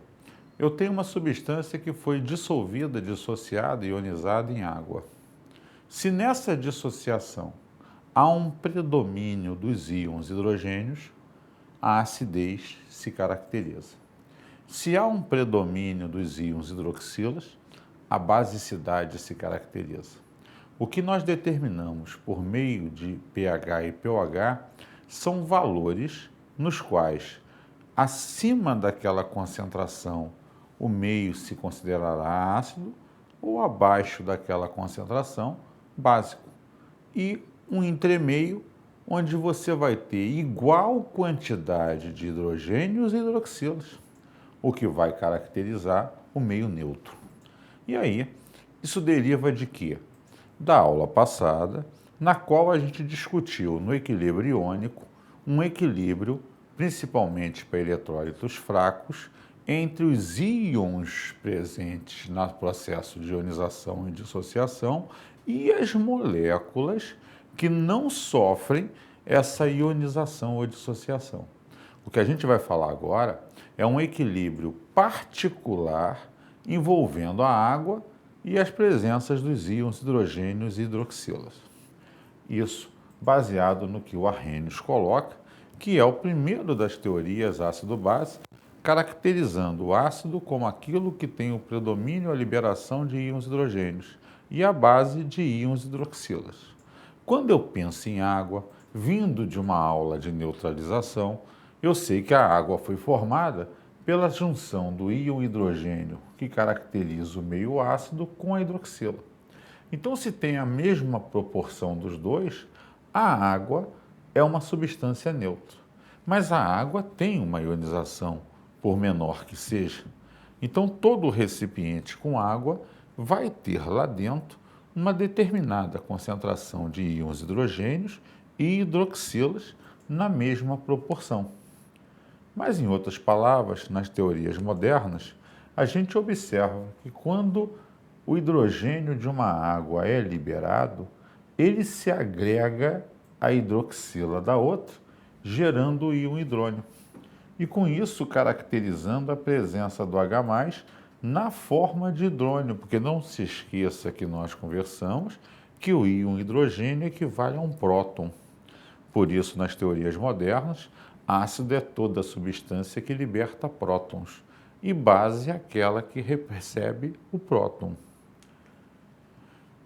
Eu tenho uma substância que foi dissolvida, dissociada, ionizada em água. Se nessa dissociação há um predomínio dos íons hidrogênios, a acidez se caracteriza. Se há um predomínio dos íons hidroxilas, a basicidade se caracteriza. O que nós determinamos por meio de pH e pOH são valores nos quais, acima daquela concentração, o meio se considerará ácido ou abaixo daquela concentração, básico. E um entremeio, onde você vai ter igual quantidade de hidrogênios e hidroxilas, o que vai caracterizar o meio neutro. E aí, isso deriva de quê? Da aula passada, na qual a gente discutiu no equilíbrio iônico um equilíbrio, principalmente para eletrólitos fracos, entre os íons presentes no processo de ionização e dissociação e as moléculas que não sofrem essa ionização ou dissociação. O que a gente vai falar agora é um equilíbrio particular envolvendo a água e as presenças dos íons hidrogênios e hidroxilas. Isso baseado no que o Arrhenius coloca, que é o primeiro das teorias ácido-base, caracterizando o ácido como aquilo que tem o predomínio a liberação de íons hidrogênios e a base de íons hidroxilas. Quando eu penso em água, vindo de uma aula de neutralização, eu sei que a água foi formada pela junção do íon hidrogênio, que caracteriza o meio ácido, com a hidroxila. Então, se tem a mesma proporção dos dois, a água é uma substância neutra. Mas a água tem uma ionização, por menor que seja. Então, todo recipiente com água vai ter lá dentro uma determinada concentração de íons hidrogênios e hidroxilas na mesma proporção. Mas, em outras palavras, nas teorias modernas, a gente observa que quando o hidrogênio de uma água é liberado, ele se agrega à hidroxila da outra, gerando o íon hidrônio. E com isso caracterizando a presença do H+, na forma de hidrônio, porque não se esqueça que nós conversamos que o íon hidrogênio equivale a um próton. Por isso, nas teorias modernas, ácido é toda substância que liberta prótons, e base é aquela que recebe o próton.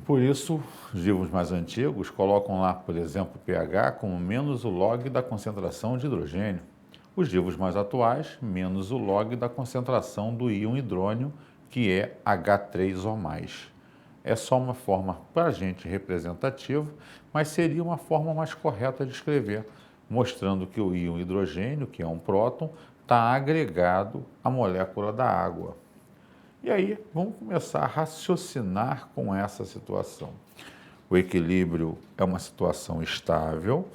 Por isso, os livros mais antigos colocam lá, por exemplo, pH como menos o log da concentração de hidrogênio. Os livros mais atuais, menos o log da concentração do íon hidrônio, que é H3O+. É só uma forma para a gente representativa, mas seria uma forma mais correta de escrever, mostrando que o íon hidrogênio, que é um próton, está agregado à molécula da água. E aí, vamos começar a raciocinar com essa situação. O equilíbrio é uma situação estável,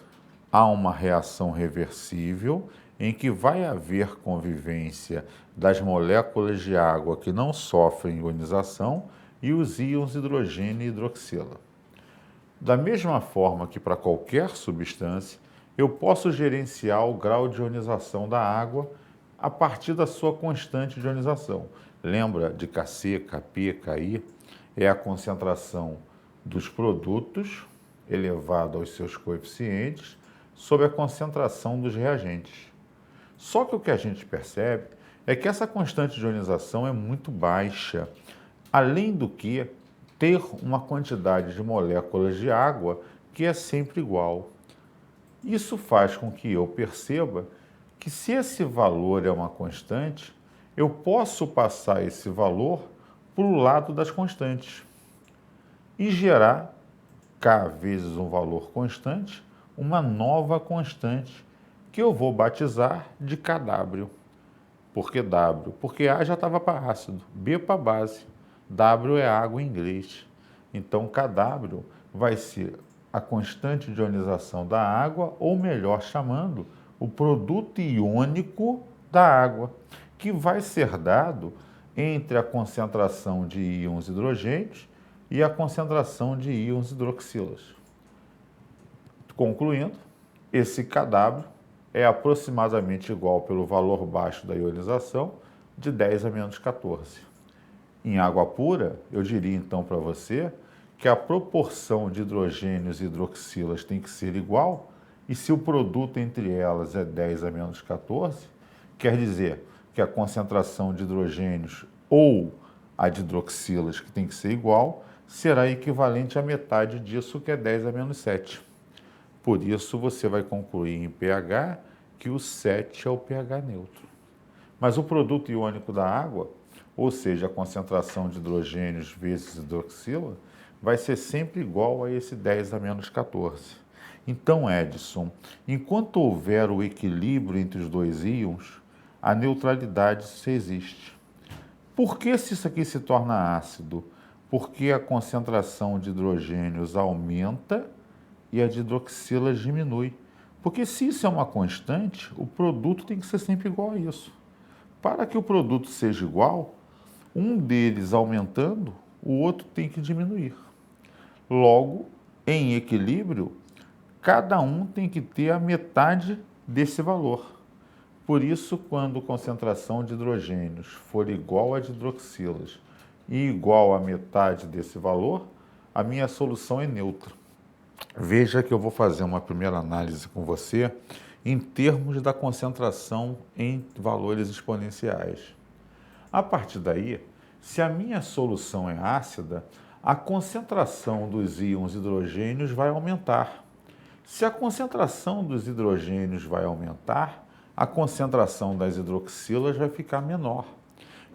há uma reação reversível, em que vai haver convivência das moléculas de água que não sofrem ionização e os íons hidrogênio e hidroxila. Da mesma forma que para qualquer substância, eu posso gerenciar o grau de ionização da água a partir da sua constante de ionização. Lembra de Kc, Kp, Ki? É a concentração dos produtos elevado aos seus coeficientes sobre a concentração dos reagentes. Só que o que a gente percebe é que essa constante de ionização é muito baixa, além do que ter uma quantidade de moléculas de água que é sempre igual. Isso faz com que eu perceba que se esse valor é uma constante, eu posso passar esse valor para o lado das constantes e gerar, K vezes um valor constante, uma nova constante que eu vou batizar de KW. Por que W? Porque A já estava para ácido, B para base, W é água em inglês. Então, KW vai ser a constante de ionização da água, ou melhor chamando, o produto iônico da água, que vai ser dado entre a concentração de íons hidrogênios e a concentração de íons hidroxilas. Concluindo, esse KW é aproximadamente igual pelo valor baixo da ionização de 10 a menos 14. Em água pura, eu diria então para você que a proporção de hidrogênios e hidroxilas tem que ser igual, e se o produto entre elas é 10 a menos 14, quer dizer que a concentração de hidrogênios ou a de hidroxilas, que tem que ser igual, será equivalente à metade disso, que é 10 a menos 7. Por isso, você vai concluir em pH que o 7 é o pH neutro. Mas o produto iônico da água, ou seja, a concentração de hidrogênios vezes hidroxila, vai ser sempre igual a esse 10 a menos 14. Então, Edson, enquanto houver o equilíbrio entre os dois íons, a neutralidade existe. Por que se isso aqui se torna ácido? Porque a concentração de hidrogênios aumenta e a de hidroxilas diminui. Porque se isso é uma constante, o produto tem que ser sempre igual a isso. Para que o produto seja igual, um deles aumentando, o outro tem que diminuir. Logo, em equilíbrio, cada um tem que ter a metade desse valor. Por isso, quando a concentração de hidrogênios for igual a de hidroxilas e igual a metade desse valor, a minha solução é neutra. Veja que eu vou fazer uma primeira análise com você em termos da concentração em valores exponenciais. A partir daí, se a minha solução é ácida, a concentração dos íons hidrogênios vai aumentar. Se a concentração dos hidrogênios vai aumentar, a concentração das hidroxilas vai ficar menor.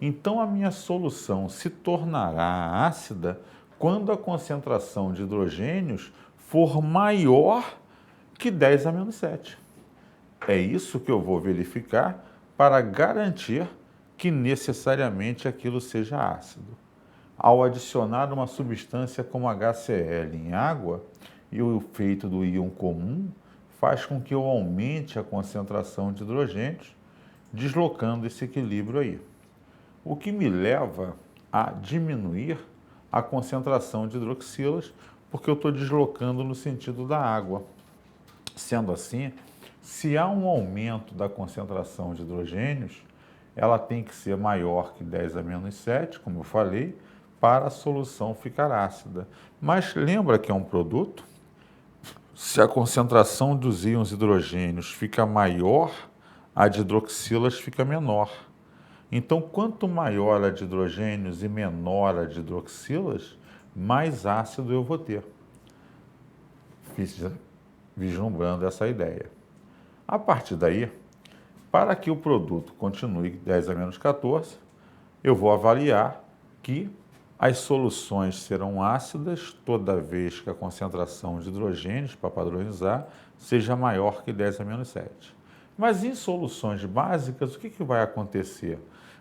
Então, a minha solução se tornará ácida quando a concentração de hidrogênios for maior que 10 a menos 7. É isso que eu vou verificar para garantir que necessariamente aquilo seja ácido. Ao adicionar uma substância como HCl em água, e o efeito do íon comum faz com que eu aumente a concentração de hidrogênios, deslocando esse equilíbrio aí. O que me leva a diminuir a concentração de hidroxilas, porque eu estou deslocando no sentido da água. Sendo assim, se há um aumento da concentração de hidrogênios, ela tem que ser maior que 10 a menos 7, como eu falei, para a solução ficar ácida. Mas lembra que é um produto? Se a concentração dos íons hidrogênios fica maior, a de hidroxilas fica menor. Então, quanto maior a de hidrogênios e menor a de hidroxilas, mais ácido eu vou ter. Vislumbrando essa ideia. A partir daí, para que o produto continue 10 a menos 14, eu vou avaliar que as soluções serão ácidas toda vez que a concentração de hidrogênios, para padronizar, seja maior que 10 a menos 7. Mas em soluções básicas, o que vai acontecer?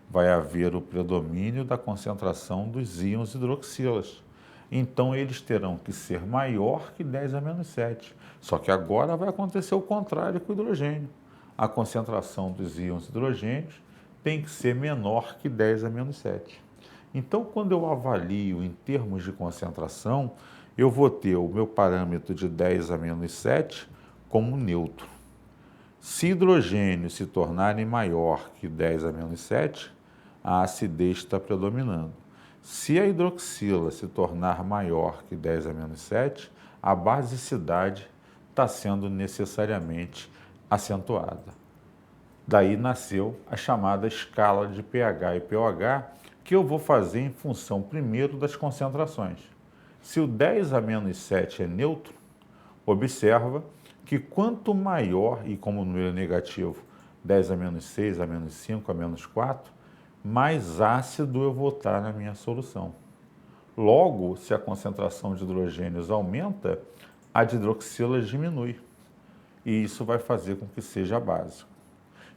Vai haver o predomínio da concentração dos íons hidroxilas. Então, eles terão que ser maior que 10 a menos 7. Só que agora vai acontecer o contrário com o hidrogênio. A concentração dos íons hidrogênios tem que ser menor que 10 a menos 7. Então, quando eu avalio em termos de concentração, eu vou ter o meu parâmetro de 10 a menos 7 como neutro. Se hidrogênios se tornarem maior que 10 a menos 7, a acidez está predominando. Se a hidroxila se tornar maior que 10 a menos 7, a basicidade está sendo necessariamente acentuada. Daí nasceu a chamada escala de pH e pOH, que eu vou fazer em função primeiro das concentrações. Se o 10 a menos 7 é neutro, observa que quanto maior, e como o número é negativo, 10 a menos 6, a menos 5, a menos 4, mais ácido eu vou estar na minha solução. Logo, se a concentração de hidrogênios aumenta, a de hidroxilas diminui. E isso vai fazer com que seja básico.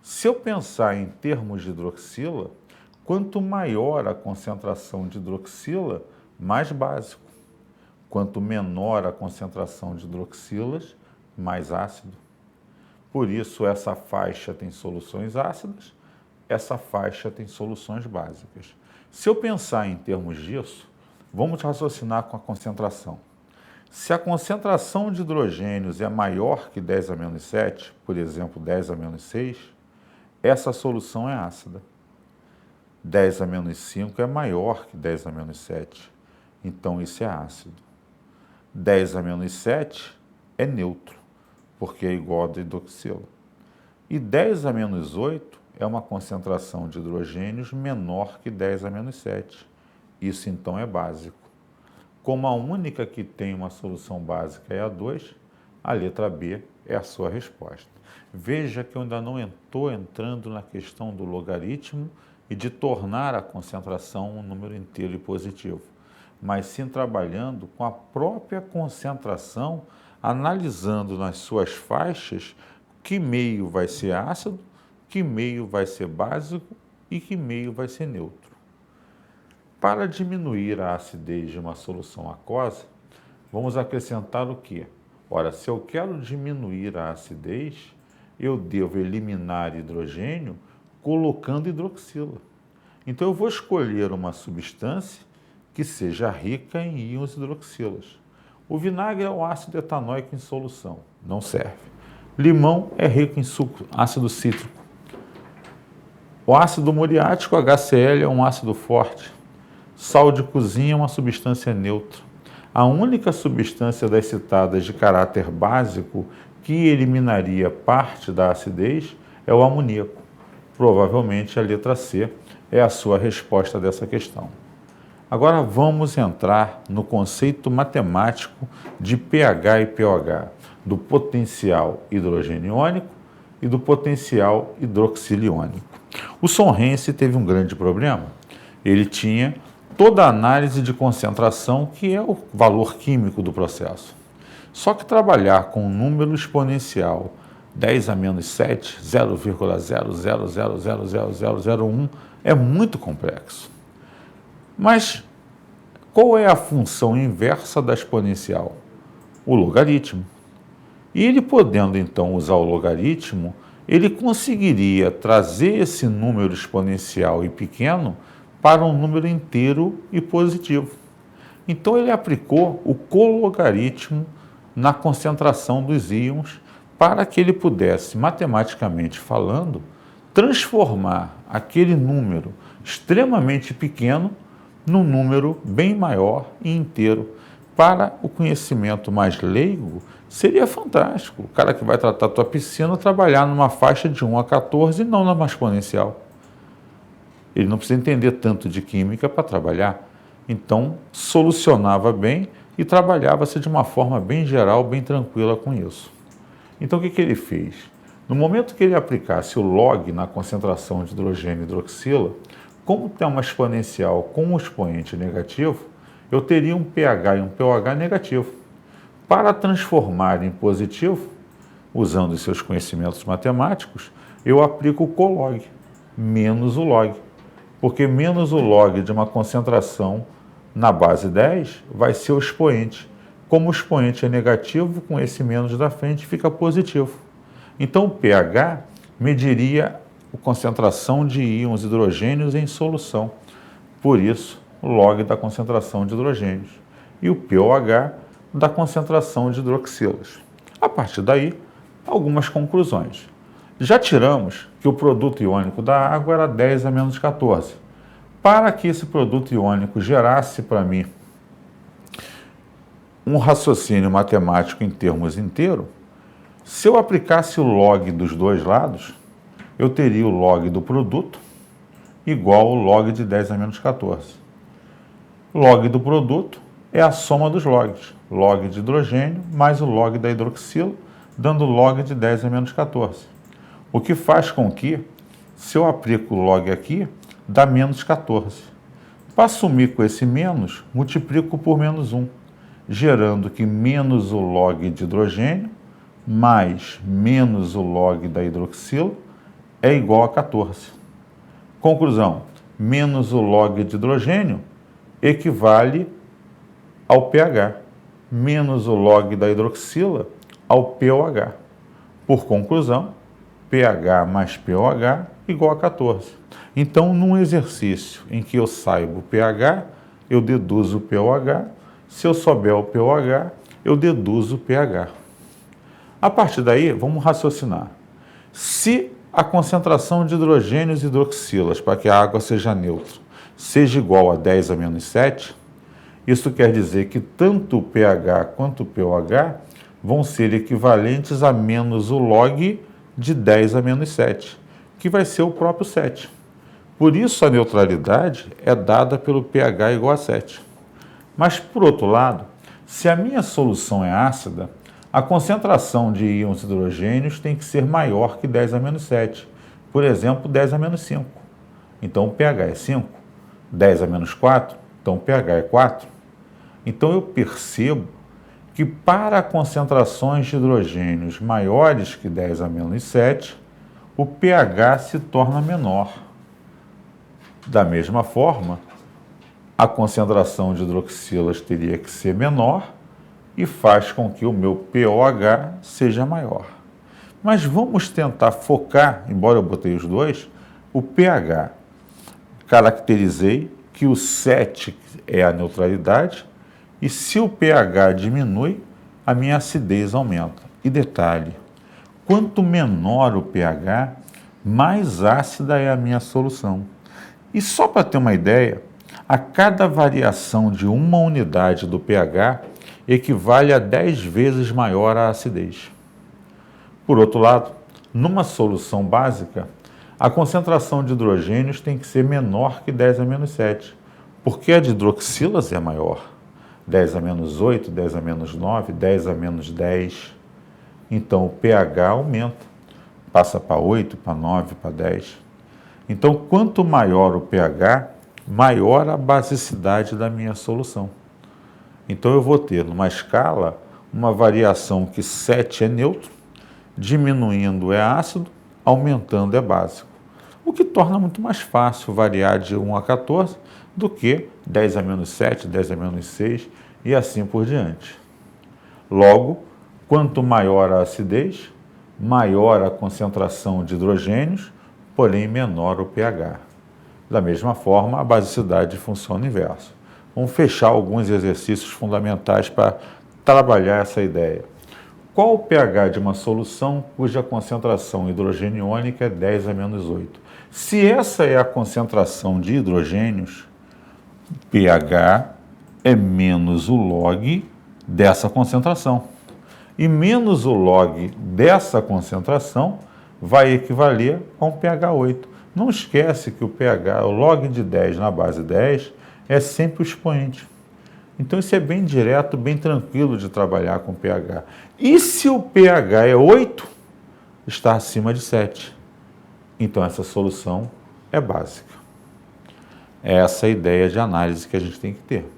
Se eu pensar em termos de hidroxila, quanto maior a concentração de hidroxila, mais básico. Quanto menor a concentração de hidroxilas, mais ácido. Por isso, essa faixa tem soluções ácidas, essa faixa tem soluções básicas. Se eu pensar em termos disso, vamos raciocinar com a concentração. Se a concentração de hidrogênios é maior que 10 a menos 7, por exemplo, 10 a menos 6, essa solução é ácida. 10 a menos 5 é maior que 10 a menos 7, então isso é ácido. 10 a menos 7 é neutro, porque é igual a de hidroxila. E 10 a menos 8 é uma concentração de hidrogênios menor que 10 a menos 7. Isso então é básico. Como a única que tem uma solução básica é a 2, a letra B é a sua resposta. Veja que eu ainda não estou entrando na questão do logaritmo e de tornar a concentração um número inteiro e positivo, mas sim trabalhando com a própria concentração, analisando nas suas faixas que meio vai ser ácido, que meio vai ser básico e que meio vai ser neutro. Para diminuir a acidez de uma solução aquosa, vamos acrescentar o quê? Ora, se eu quero diminuir a acidez, eu devo eliminar hidrogênio colocando hidroxila. Então eu vou escolher uma substância que seja rica em íons hidroxilas. O vinagre é o ácido etanóico em solução, não serve. Limão é rico em ácido cítrico. O ácido muriático, HCl, é um ácido forte. Sal de cozinha é uma substância neutra. A única substância das citadas de caráter básico que eliminaria parte da acidez é o amoníaco. Provavelmente a letra C é a sua resposta dessa questão. Agora vamos entrar no conceito matemático de pH e pOH, do potencial hidrogênio iônico e do potencial hidroxilo iônico. O Sonrense teve um grande problema. Ele tinha toda a análise de concentração, que é o valor químico do processo. Só que trabalhar com um número exponencial 10 a menos 7, 0,00000001, é muito complexo. Mas qual é a função inversa da exponencial? O logaritmo. E ele, podendo então usar o logaritmo, ele conseguiria trazer esse número exponencial e pequeno para um número inteiro e positivo. Então ele aplicou o cologaritmo na concentração dos íons para que ele pudesse, matematicamente falando, transformar aquele número extremamente pequeno num número bem maior e inteiro. Para o conhecimento mais leigo, seria fantástico o cara que vai tratar a tua piscina trabalhar numa faixa de 1 a 14 e não numa exponencial. Ele não precisa entender tanto de química para trabalhar. Então, solucionava bem e trabalhava-se de uma forma bem geral, bem tranquila com isso. Então, o que ele fez? No momento que ele aplicasse o log na concentração de hidrogênio e hidroxila, como tem uma exponencial com um expoente negativo, eu teria um pH e um pOH negativo. Para transformar em positivo, usando os seus conhecimentos matemáticos, eu aplico o colog, menos o log. Porque menos o log de uma concentração na base 10 vai ser o expoente. Como o expoente é negativo, com esse menos da frente fica positivo. Então o pH mediria a concentração de íons hidrogênios em solução. Por isso, o log da concentração de hidrogênios. E o pOH da concentração de hidroxilas. A partir daí, algumas conclusões. Já tiramos que o produto iônico da água era 10 a menos 14. Para que esse produto iônico gerasse para mim um raciocínio matemático em termos inteiros, se eu aplicasse o log dos dois lados, eu teria o log do produto igual ao log de 10 a menos 14. Log do produto é a soma dos logs. Log de hidrogênio mais o log da hidroxila, dando log de 10 a menos 14. O que faz com que, se eu aplico o log aqui, dá menos 14. Para sumir com esse menos, multiplico por menos 1, gerando que menos o log de hidrogênio mais menos o log da hidroxila é igual a 14. Conclusão, menos o log de hidrogênio equivale ao pH, menos o log da hidroxila ao pOH. Por conclusão, pH mais pOH igual a 14. Então, num exercício em que eu saiba o pH, eu deduzo o pOH. Se eu souber o pOH, eu deduzo o pH. A partir daí, vamos raciocinar. Se a concentração de hidrogênios e hidroxilas para que a água seja neutra seja igual a 10 a menos 7, isso quer dizer que tanto o pH quanto o pOH vão ser equivalentes a menos o log de 10 a menos 7, que vai ser o próprio 7. Por isso a neutralidade é dada pelo pH igual a 7. Mas, por outro lado, se a minha solução é ácida, a concentração de íons hidrogênios tem que ser maior que 10 a menos 7. Por exemplo, 10 a menos 5. Então o pH é 5. 10 a menos 4, então o pH é 4. Então eu percebo que para concentrações de hidrogênios maiores que 10 a menos 7, o pH se torna menor. Da mesma forma, a concentração de hidroxilas teria que ser menor e faz com que o meu POH seja maior. Mas vamos tentar focar, embora eu botei os dois, o pH. Caracterizei que o 7 é a neutralidade e se o pH diminui, a minha acidez aumenta. E detalhe, quanto menor o pH, mais ácida é a minha solução. E só para ter uma ideia, a cada variação de uma unidade do pH equivale a 10 vezes maior a acidez. Por outro lado, numa solução básica, a concentração de hidrogênios tem que ser menor que 10 a menos 7, porque a de hidroxilas é maior. 10 a menos 8, 10 a menos 9, 10 a menos 10. Então o pH aumenta, passa para 8, para 9, para 10. Então quanto maior o pH, maior a basicidade da minha solução. Então eu vou ter numa escala uma variação que 7 é neutro, diminuindo é ácido, aumentando é básico. O que torna muito mais fácil variar de 1 a 14 do que 10 a menos 7, 10 a menos 6 e assim por diante. Logo, quanto maior a acidez, maior a concentração de hidrogênios, porém menor o pH. Da mesma forma, a basicidade funciona inverso. Vamos fechar alguns exercícios fundamentais para trabalhar essa ideia. Qual o pH de uma solução cuja concentração hidrogeniônica é 10 a menos 8? Se essa é a concentração de hidrogênios, pH é menos o log dessa concentração. E menos o log dessa concentração vai equivaler a um pH 8. Não esquece que o pH, o log de 10 na base 10, é sempre o expoente. Então isso é bem direto, bem tranquilo de trabalhar com pH. E se o pH é 8, está acima de 7. Então essa solução é básica. É essa a ideia de análise que a gente tem que ter.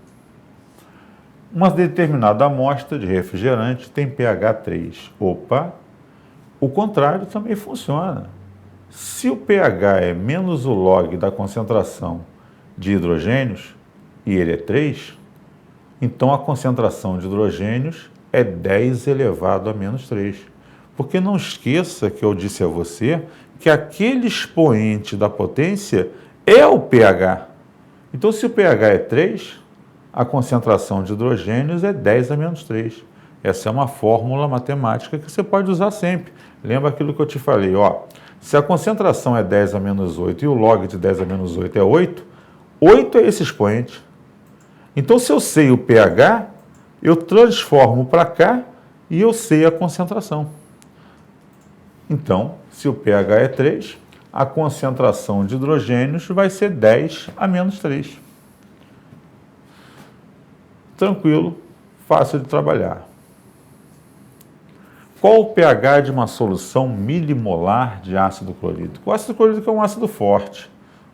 Uma determinada amostra de refrigerante tem pH 3. Opa, o contrário também funciona. Se o pH é menos o log da concentração de hidrogênios, e ele é 3, então a concentração de hidrogênios é 10 elevado a menos 3. Porque não esqueça que eu disse a você que aquele expoente da potência é o pH. Então, se o pH é 3, a concentração de hidrogênios é 10 a menos 3. Essa é uma fórmula matemática que você pode usar sempre. Lembra aquilo que eu te falei, ó. Se a concentração é 10 a menos 8 e o log de 10 a menos 8 é 8, 8 é esse expoente. Então, se eu sei o pH, eu transformo para cá e eu sei a concentração. Então, se o pH é 3, a concentração de hidrogênios vai ser 10 a menos 3. Tranquilo, fácil de trabalhar. Qual o pH de uma solução milimolar de ácido clorídrico? O ácido clorídrico é um ácido forte,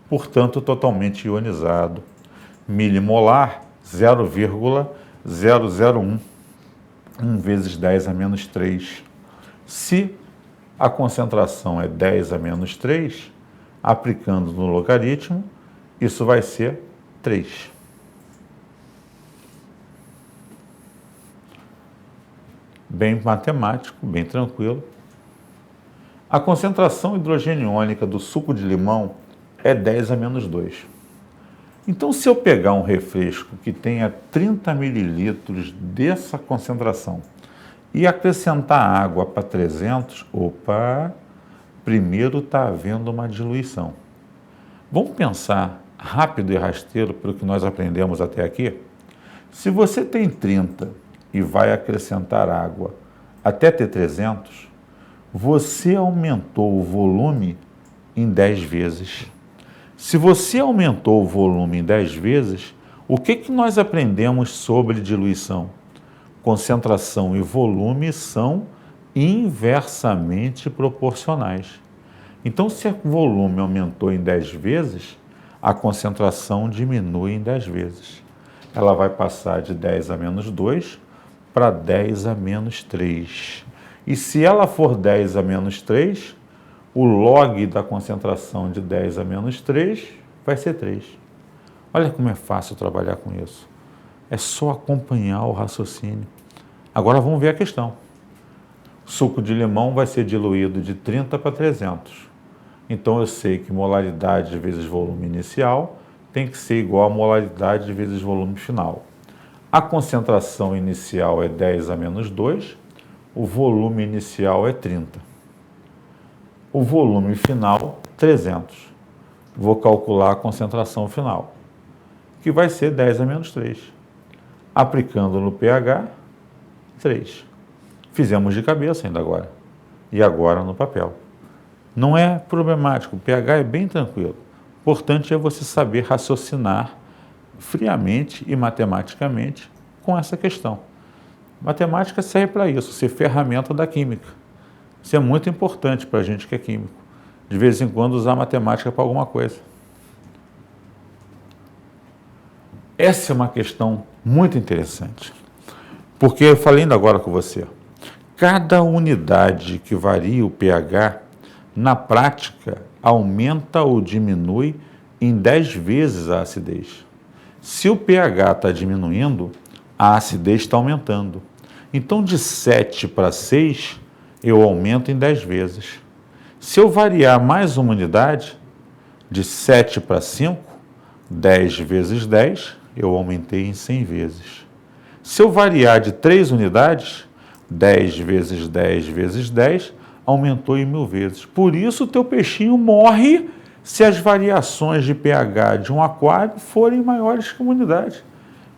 portanto totalmente ionizado. Milimolar, 0,001. 1 vezes 10 a menos 3. Se a concentração é 10 a menos 3, aplicando no logaritmo, isso vai ser 3. Bem matemático, bem tranquilo. A concentração hidrogeniônica do suco de limão é 10 a menos 2. Então, se eu pegar um refresco que tenha 30 mililitros dessa concentração e acrescentar água para 300, opa, primeiro está havendo uma diluição. Vamos pensar rápido e rasteiro pelo que nós aprendemos até aqui? Se você tem 30 e vai acrescentar água até ter 300, você aumentou o volume em 10 vezes. Se você aumentou o volume em 10 vezes, o que nós aprendemos sobre diluição? Concentração e volume são inversamente proporcionais. Então, se o volume aumentou em 10 vezes, a concentração diminui em 10 vezes. Ela vai passar de 10 a menos 2 para 10 a menos 3. E se ela for 10 a menos 3, o log da concentração de 10 a menos 3 vai ser 3. Olha como é fácil trabalhar com isso. É só acompanhar o raciocínio. Agora vamos ver a questão. Suco de limão vai ser diluído de 30 para 300. Então eu sei que molaridade vezes volume inicial tem que ser igual a molaridade vezes volume final. A concentração inicial é 10 a menos 2, o volume inicial é 30. O volume final, 300. Vou calcular a concentração final, que vai ser 10 a menos 3. Aplicando no pH, 3. Fizemos de cabeça ainda agora. E agora no papel. Não é problemático, o pH é bem tranquilo. O importante é você saber raciocinar friamente e matematicamente com essa questão. Matemática serve para isso, ser ferramenta da química. Isso é muito importante para a gente que é químico. De vez em quando usar matemática para alguma coisa. Essa é uma questão muito interessante. Porque eu falei ainda agora com você. Cada unidade que varia o pH, na prática, aumenta ou diminui em 10 vezes a acidez. Se o pH está diminuindo, a acidez está aumentando. Então, de 7 para 6, eu aumento em 10 vezes. Se eu variar mais uma unidade, de 7 para 5, 10 vezes 10, eu aumentei em 100 vezes. Se eu variar de 3 unidades, 10 vezes 10 vezes 10, aumentou em 1000 vezes. Por isso o teu peixinho morre se as variações de pH de um aquário forem maiores que uma unidade.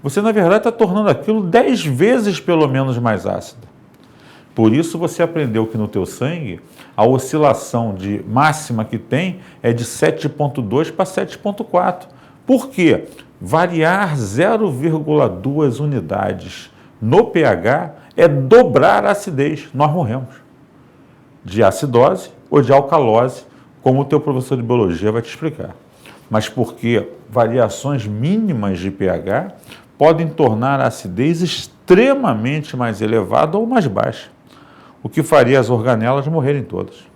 Você, na verdade, está tornando aquilo 10 vezes pelo menos mais ácido. Por isso você aprendeu que no teu sangue a oscilação de máxima que tem é de 7,2 para 7,4. Por quê? Variar 0,2 unidades no pH é dobrar a acidez. Nós morremos de acidose ou de alcalose, como o teu professor de biologia vai te explicar. Mas porque variações mínimas de pH podem tornar a acidez extremamente mais elevada ou mais baixa, o que faria as organelas morrerem todas.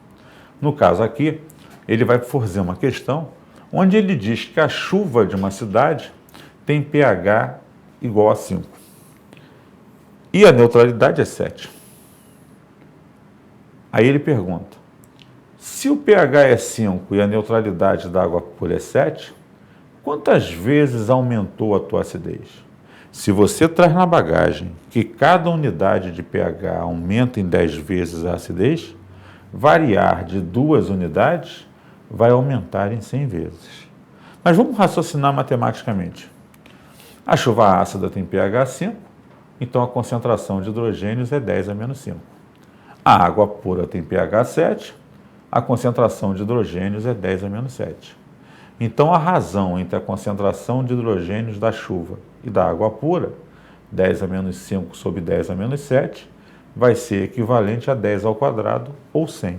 No caso aqui, ele vai fazer uma questão onde ele diz que a chuva de uma cidade tem pH igual a 5. E a neutralidade é 7. Aí ele pergunta, se o pH é 5 e a neutralidade da água pura é 7, quantas vezes aumentou a tua acidez? Se você traz na bagagem que cada unidade de pH aumenta em 10 vezes a acidez, variar de 2 unidades vai aumentar em 100 vezes. Mas vamos raciocinar matematicamente. A chuva ácida tem pH 5, então a concentração de hidrogênios é 10 a menos 5. A água pura tem pH 7, a concentração de hidrogênios é 10 a menos 7. Então a razão entre a concentração de hidrogênios da chuva e da água pura, 10 a menos 5 sobre 10 a menos 7, vai ser equivalente a 10 ao quadrado ou 100.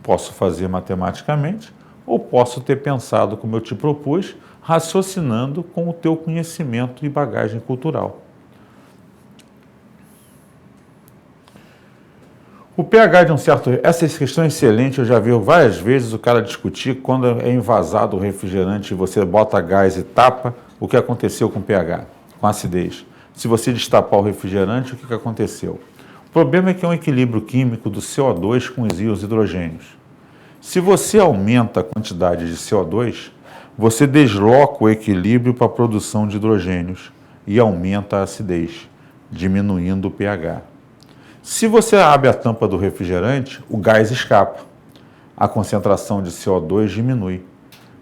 Posso fazer matematicamente ou posso ter pensado como eu te propus, raciocinando com o teu conhecimento e bagagem cultural. O pH de um certo... Essa questão é excelente, eu já vi várias vezes o cara discutir quando é envasado o refrigerante e você bota gás e tapa, o que aconteceu com o pH, com a acidez. Se você destapar o refrigerante, o que aconteceu? O problema é que é um equilíbrio químico do CO2 com os íons hidrogênios. Se você aumenta a quantidade de CO2, você desloca o equilíbrio para a produção de hidrogênios e aumenta a acidez, diminuindo o pH. Se você abre a tampa do refrigerante, o gás escapa. A concentração de CO2 diminui.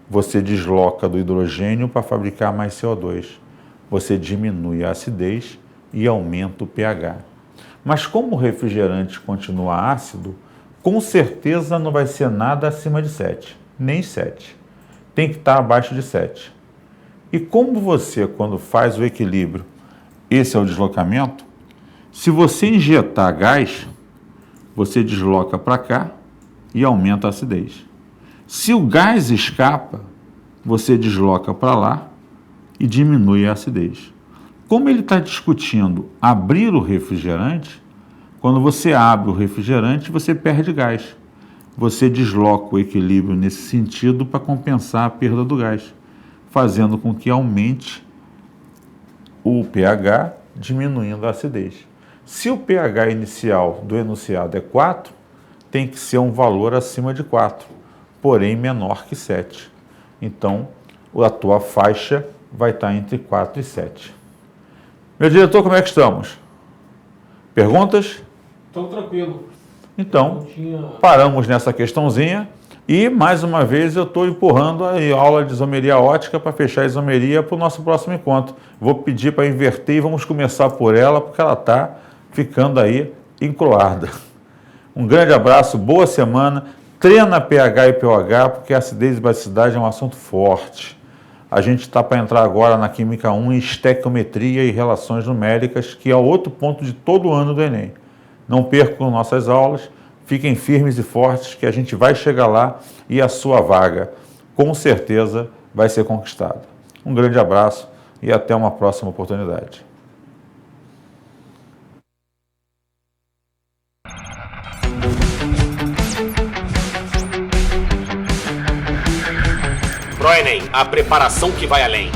Você desloca do hidrogênio para fabricar mais CO2. Você diminui a acidez e aumenta o pH. Mas como o refrigerante continua ácido, com certeza não vai ser nada acima de 7, nem 7. Tem que estar abaixo de 7. E como você, quando faz o equilíbrio, esse é o deslocamento, se você injetar gás, você desloca para cá e aumenta a acidez. Se o gás escapa, você desloca para lá e diminui a acidez. Como ele está discutindo abrir o refrigerante, quando você abre o refrigerante, você perde gás. Você desloca o equilíbrio nesse sentido para compensar a perda do gás, fazendo com que aumente o pH, diminuindo a acidez. Se o pH inicial do enunciado é 4, tem que ser um valor acima de 4, porém menor que 7. Então, a tua faixa vai estar entre 4 e 7. Meu diretor, como é que estamos? Perguntas? Estou tranquilo. Então, paramos nessa questãozinha e, mais uma vez, eu estou empurrando a aula de isomeria ótica para fechar a isomeria para o nosso próximo encontro. Vou pedir para inverter e vamos começar por ela, porque ela está ficando aí encruada. Um grande abraço, boa semana. Treina pH e pOH, porque acidez e basicidade é um assunto forte. A gente está para entrar agora na Química 1 em estequiometria e relações numéricas, que é outro ponto de todo ano do Enem. Não percam nossas aulas, fiquem firmes e fortes, que a gente vai chegar lá e a sua vaga, com certeza, vai ser conquistada. Um grande abraço e até uma próxima oportunidade. ProEnem, a preparação que vai além.